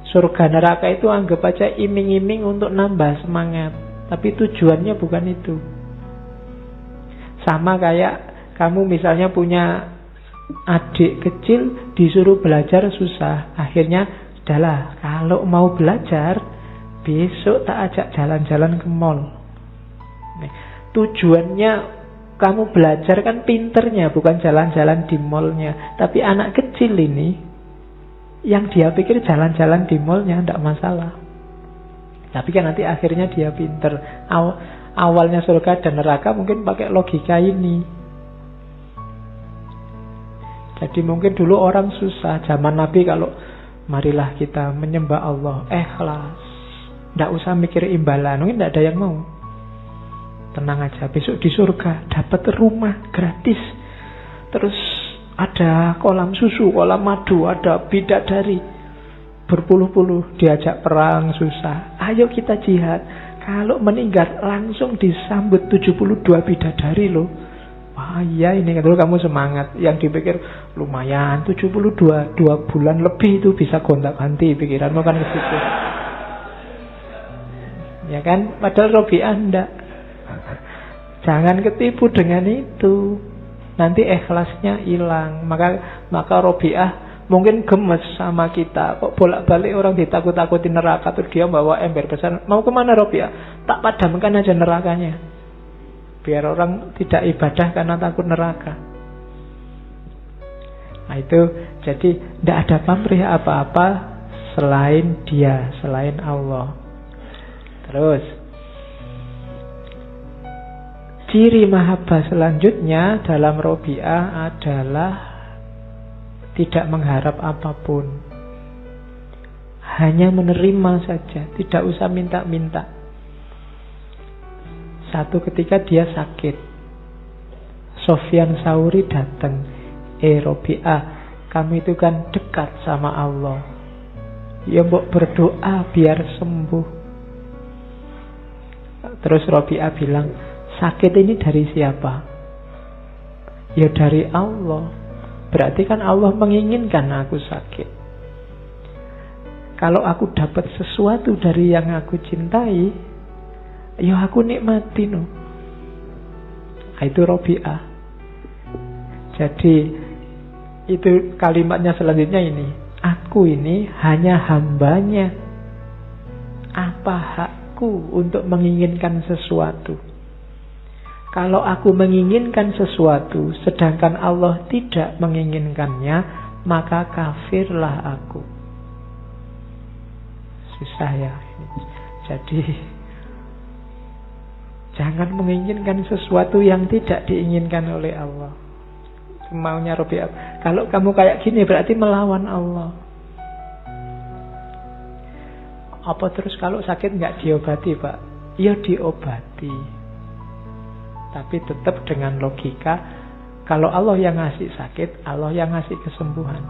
Surga neraka itu anggap aja iming-iming untuk nambah semangat. Tapi tujuannya bukan itu. Sama kayak kamu misalnya punya adik kecil, disuruh belajar susah. Akhirnya, sudahlah, kalau mau belajar, besok tak ajak jalan-jalan ke mall. Tujuannya kamu belajar kan pinternya, bukan jalan-jalan di mallnya. Tapi anak kecil ini, yang dia pikir jalan-jalan di mallnya tidak masalah. Tapi kan nanti akhirnya dia pinter. Awalnya surga dan neraka mungkin pakai logika ini. Jadi mungkin dulu orang susah. Zaman Nabi kalau marilah kita menyembah Allah, ikhlas, tidak usah mikir imbalan. Mungkin tidak ada yang mau. Tenang aja, besok di surga dapat rumah gratis. Terus ada kolam susu, kolam madu, ada bidadari berpuluh-puluh, diajak perang susah. Ayo kita jihad. Kalau meninggal langsung disambut 72 bidadari loh. Wah iya ini dulu kamu semangat. Yang dipikir lumayan 72, 2 bulan lebih itu bisa gonta-ganti pikiranmu kan ke situ. Ya kan? Padahal Robi'ah enggak. Jangan ketipu dengan itu. Nanti ikhlasnya hilang. Maka Robi'ah mungkin gemes sama kita. Kok bolak-balik orang ditakut-takutin neraka, terus dia bawa ember besar. Mau kemana Robi'ah? Tak padamkan aja nerakanya, biar orang tidak ibadah karena takut neraka. Nah itu, jadi tidak ada pamrih apa-apa selain dia, selain Allah. Terus ciri mahabbah selanjutnya dalam Robi'ah adalah tidak mengharap apapun, hanya menerima saja, tidak usah minta-minta. Satu ketika dia sakit, Sofyan Sauri datang, Robi'ah, kamu itu kan dekat sama Allah, ya mbok berdoa biar sembuh. Terus Robi'ah bilang, sakit ini dari siapa? Ya dari Allah. Berarti kan Allah menginginkan aku sakit. Kalau aku dapat sesuatu dari yang aku cintai, ya aku nikmati no. Itu Robi'ah. Jadi itu kalimatnya selanjutnya ini, aku ini hanya hambanya. Apa hakku untuk menginginkan sesuatu? Kalau aku menginginkan sesuatu sedangkan Allah tidak menginginkannya, maka kafirlah aku. Susah ya. Jadi jangan menginginkan sesuatu yang tidak diinginkan oleh Allah. Maunya Robi'ah. Kalau kamu kayak gini berarti melawan Allah. Apa terus kalau sakit nggak diobati, Pak? Ya diobati. Tapi tetap dengan logika, kalau Allah yang ngasih sakit, Allah yang ngasih kesembuhan.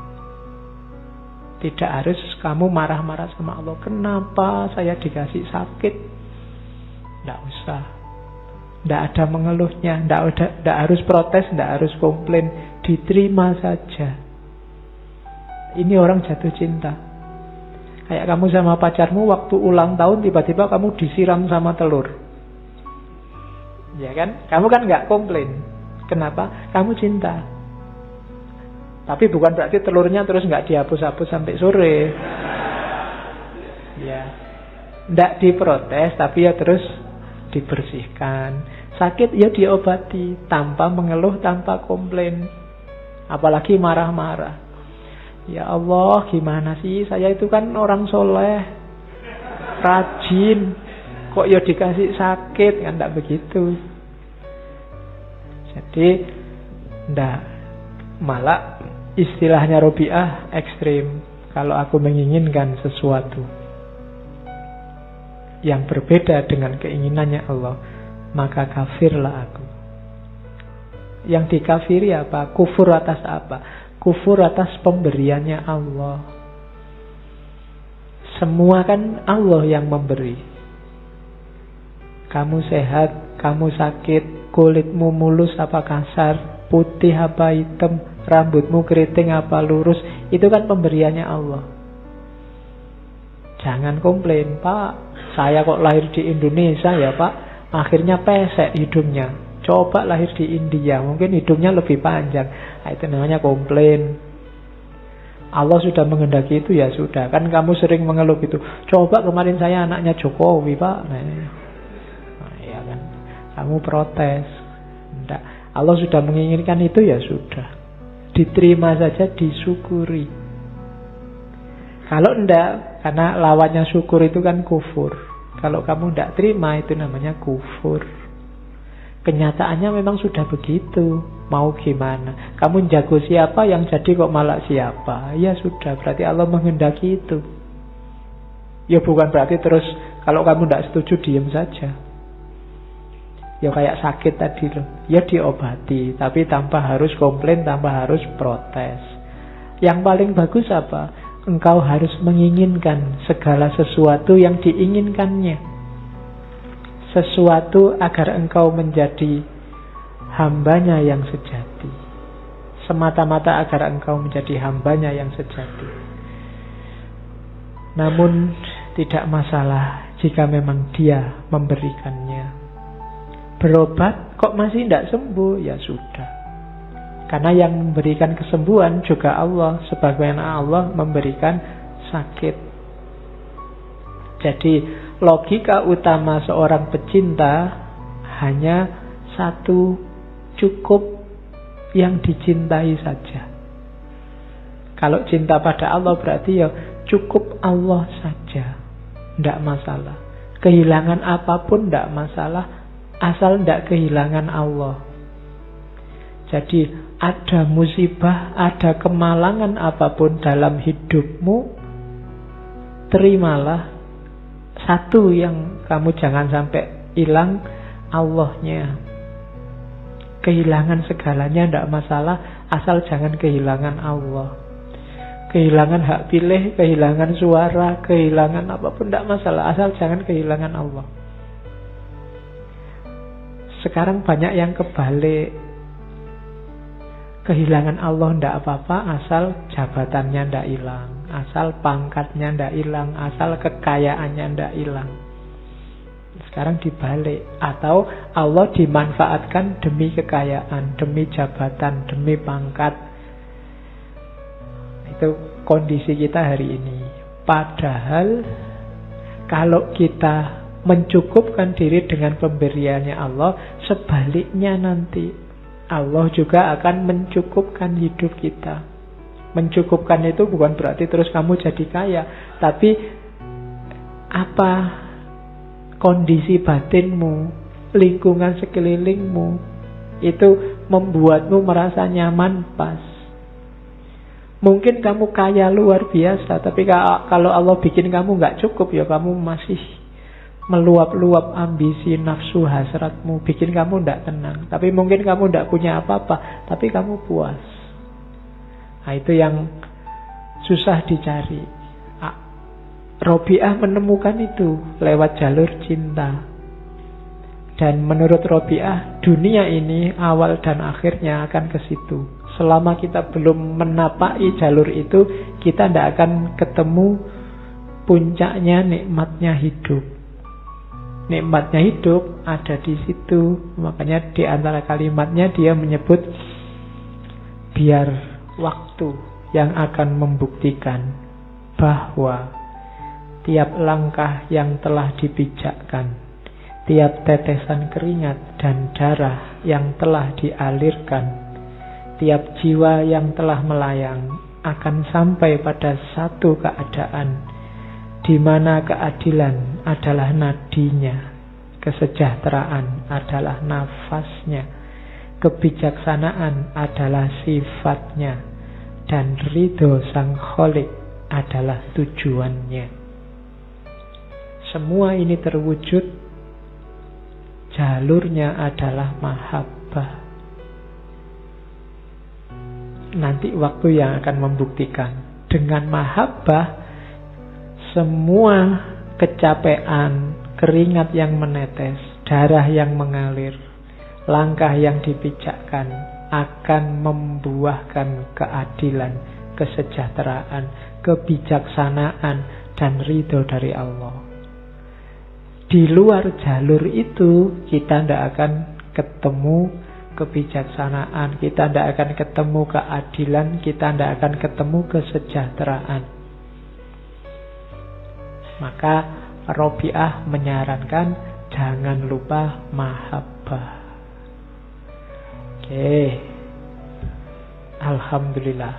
Tidak harus kamu marah-marah sama Allah. Kenapa saya dikasih sakit? Tidak usah. Tidak ada mengeluhnya. Tidak harus protes, tidak harus komplain. Diterima saja. Ini orang jatuh cinta. Kayak kamu sama pacarmu waktu ulang tahun tiba-tiba kamu disiram sama telur. Ya kan? Kamu kan nggak komplain. Kenapa? Kamu cinta. Tapi bukan berarti telurnya terus nggak dihapus-hapus sampai sore. Ya, nggak diprotes, tapi ya terus dibersihkan. Sakit ya diobati, tanpa mengeluh, tanpa komplain. Apalagi marah-marah. Ya Allah, gimana sih? Saya itu kan orang soleh, rajin. Kok ya dikasih sakit? Kan nggak begitu. Jadi, nggak. Malah istilahnya Robiah ekstrim. Kalau aku menginginkan sesuatu yang berbeda dengan keinginannya Allah, maka kafirlah aku. Yang dikafiri apa? Kufur atas apa? Kufur atas pemberiannya Allah. Semua kan Allah yang memberi. Kamu sehat, kamu sakit, kulitmu mulus apa kasar, putih apa hitam, rambutmu keriting apa lurus, itu kan pemberiannya Allah. Jangan komplain, Pak, saya kok lahir di Indonesia ya Pak, akhirnya pesek hidungnya. Coba lahir di India, mungkin hidungnya lebih panjang. Nah, itu namanya komplain. Allah sudah menghendaki itu, ya sudah. Kan kamu sering mengeluh gitu, coba kemarin saya anaknya Jokowi Pak. Nah ya kan, kamu protes. Enggak. Allah sudah menginginkan itu, ya sudah, diterima saja, disyukuri. Kalau enggak, karena lawannya syukur itu kan kufur. Kalau kamu enggak terima, itu namanya kufur. Kenyataannya memang sudah begitu. Mau gimana? Kamu jago siapa, yang jadi kok malah siapa? Ya sudah, berarti Allah menghendaki itu. Ya bukan berarti terus kalau kamu enggak setuju diam saja. Ya kayak sakit tadi loh, ya diobati, tapi tanpa harus komplain, tanpa harus protes. Yang paling bagus apa? Engkau harus menginginkan segala sesuatu yang diinginkannya. Sesuatu agar engkau menjadi hambanya yang sejati. Semata-mata agar engkau menjadi hambanya yang sejati. Namun tidak masalah jika memang dia memberikannya. Berobat kok masih tidak sembuh, ya sudah. Karena yang memberikan kesembuhan juga Allah, sebagaimana Allah memberikan sakit. Jadi logika utama seorang pecinta hanya satu, cukup yang dicintai saja. Kalau cinta pada Allah berarti ya cukup Allah saja, tidak masalah. Kehilangan apapun tidak masalah, asal tidak kehilangan Allah. Jadi ada musibah, ada kemalangan apapun dalam hidupmu, terimalah. Satu yang kamu jangan sampai hilang, Allahnya. Kehilangan segalanya tidak masalah, asal jangan kehilangan Allah. Kehilangan hak pilih, kehilangan suara, kehilangan apapun tidak masalah, asal jangan kehilangan Allah. Sekarang banyak yang kebalik. Kehilangan Allah tidak apa-apa, asal jabatannya tidak hilang, asal pangkatnya tidak hilang, asal kekayaannya tidak hilang. Sekarang dibalik. Atau Allah dimanfaatkan demi kekayaan, demi jabatan, demi pangkat. Itu kondisi kita hari ini. Padahal kalau kita mencukupkan diri dengan pemberiannya Allah, sebaliknya nanti Allah juga akan mencukupkan hidup kita. Mencukupkan itu bukan berarti terus kamu jadi kaya, tapi apa kondisi batinmu, lingkungan sekelilingmu itu membuatmu merasa nyaman, pas. Mungkin kamu kaya luar biasa, tapi kalau Allah bikin kamu nggak cukup, ya kamu masih meluap-luap ambisi nafsu hasratmu, bikin kamu tidak tenang. Tapi mungkin kamu tidak punya apa-apa, tapi kamu puas. Nah, itu yang susah dicari. Robiah menemukan itu lewat jalur cinta. Dan menurut Robiah, dunia ini awal dan akhirnya akan ke situ. Selama kita belum menapaki jalur itu, kita tidak akan ketemu puncaknya nikmatnya hidup. Nikmatnya hidup ada di situ. Makanya di antara kalimatnya dia menyebut biar waktu yang akan membuktikan bahwa tiap langkah yang telah dipijakkan, tiap tetesan keringat dan darah yang telah dialirkan, tiap jiwa yang telah melayang akan sampai pada satu keadaan di mana keadilan adalah nadinya, kesejahteraan adalah nafasnya, kebijaksanaan adalah sifatnya, dan ridho Sang Kholik adalah tujuannya. Semua ini terwujud, jalurnya adalah mahabbah. Nanti waktu yang akan membuktikan. Dengan mahabbah, semua kecapean, keringat yang menetes, darah yang mengalir, langkah yang dipijakkan akan membuahkan keadilan, kesejahteraan, kebijaksanaan, dan ridho dari Allah. Di luar jalur itu kita tidak akan ketemu kebijaksanaan, kita tidak akan ketemu keadilan, kita tidak akan ketemu kesejahteraan. Maka Robiah menyarankan jangan lupa mahabbah. Oke, alhamdulillah.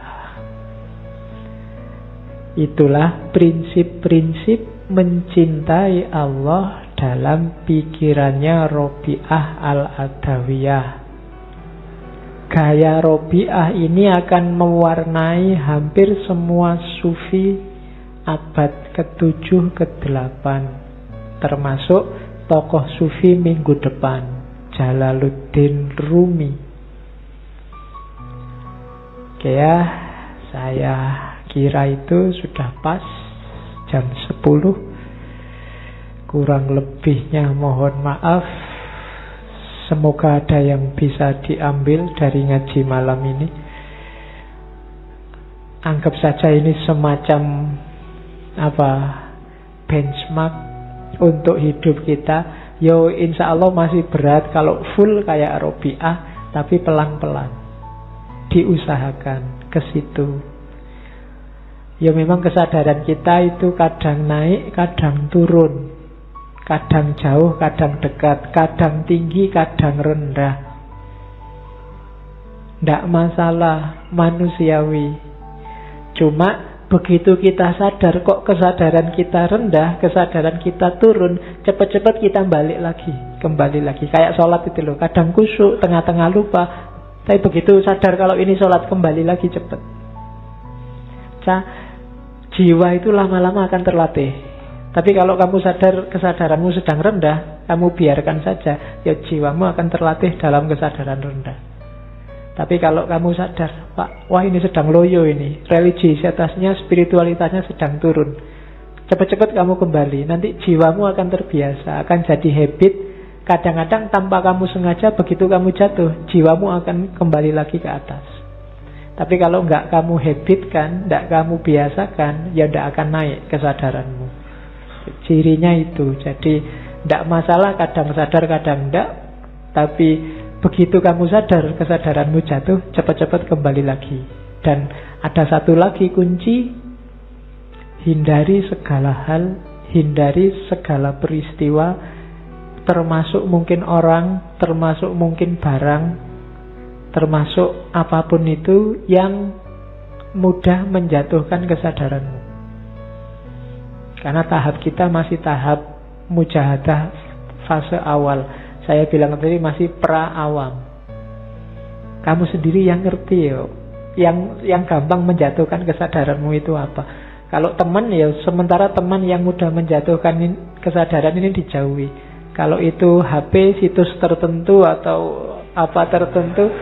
Itulah prinsip-prinsip mencintai Allah dalam pikirannya Robiah Al-Adawiyah. Gaya Robiah ini akan mewarnai hampir semua sufi abad ke-7 ke-8, termasuk tokoh sufi minggu depan, Jalaluddin Rumi. Oke ya, saya kira itu sudah pas jam 10. Kurang lebihnya mohon maaf. Semoga ada yang bisa diambil dari ngaji malam ini. Anggap saja ini semacam benchmark untuk hidup kita. Yo, insya Allah masih berat kalau full kayak Robiah, tapi pelan-pelan diusahakan ke situ. Ya memang kesadaran kita itu kadang naik, kadang turun, kadang jauh, kadang dekat, kadang tinggi, kadang rendah. Tidak masalah, manusiawi. Cuma begitu kita sadar kok kesadaran kita rendah, kesadaran kita turun, cepat-cepat kita kembali lagi. Kayak sholat itu loh, kadang khusyuk, tengah-tengah lupa, tapi begitu sadar kalau ini sholat, kembali lagi cepat. Jiwa itu lama-lama akan terlatih. Tapi kalau kamu sadar kesadaranmu sedang rendah, kamu biarkan saja, ya jiwamu akan terlatih dalam kesadaran rendah. Tapi kalau kamu sadar, wah ini sedang loyo ini, religiusitasnya, spiritualitasnya sedang turun, cepat-cepat kamu kembali. Nanti jiwamu akan terbiasa, akan jadi habit. Kadang-kadang tanpa kamu sengaja, begitu kamu jatuh, jiwamu akan kembali lagi ke atas. Tapi kalau enggak kamu habitkan, enggak kamu biasakan, ya enggak akan naik kesadaranmu. Cirinya itu. Jadi enggak masalah kadang sadar kadang enggak, tapi begitu kamu sadar kesadaranmu jatuh, cepat-cepat kembali lagi. Dan ada satu lagi kunci, hindari segala hal, hindari segala peristiwa, termasuk mungkin orang, termasuk mungkin barang, termasuk apapun itu yang mudah menjatuhkan kesadaranmu. Karena tahap kita masih tahap mujahadah fase awal. Saya bilang tadi masih pra-awam. Kamu sendiri yang ngerti yo. Yang gampang menjatuhkan kesadaranmu itu apa. Kalau teman ya sementara teman yang mudah menjatuhkan kesadaran ini dijauhi. Kalau itu HP, situs tertentu atau apa tertentu,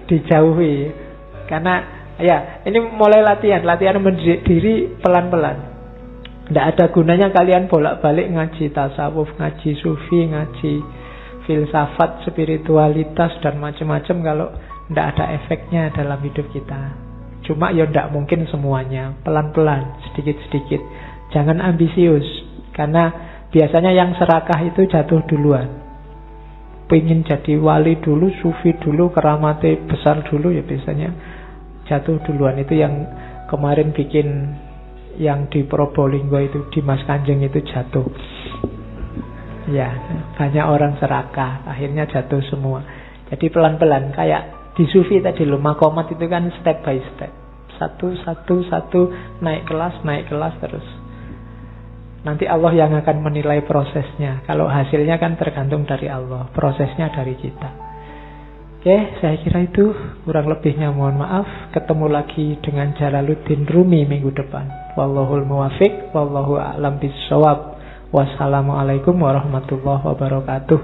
dijauhi. Karena Ya, ini mulai latihan mendidik diri pelan-pelan. Tidak ada gunanya kalian bolak-balik ngaji tasawuf, ngaji sufi, ngaji filsafat, spiritualitas, dan macam-macam kalau tidak ada efeknya dalam hidup kita. Cuma ya tidak mungkin semuanya. Pelan-pelan, sedikit-sedikit. Jangan ambisius. Karena biasanya yang serakah itu jatuh duluan. Pengen jadi wali dulu, sufi dulu, keramatnya besar dulu, ya biasanya jatuh duluan. Itu yang kemarin bikin yang di Probolinggo itu, Dimas Kanjeng itu jatuh. Ya, banyak orang serakah, akhirnya jatuh semua. Jadi pelan-pelan, kayak di sufi tadi loh, makomat itu kan step by step. Satu, naik kelas terus. Nanti Allah yang akan menilai prosesnya. Kalau hasilnya kan tergantung dari Allah, prosesnya dari kita. Oke, saya kira itu, kurang lebihnya mohon maaf. Ketemu lagi dengan Jalaluddin Rumi minggu depan. Wallahul muwafiq, wallahu a'lam bissawab. Wassalamualaikum warahmatullahi wabarakatuh.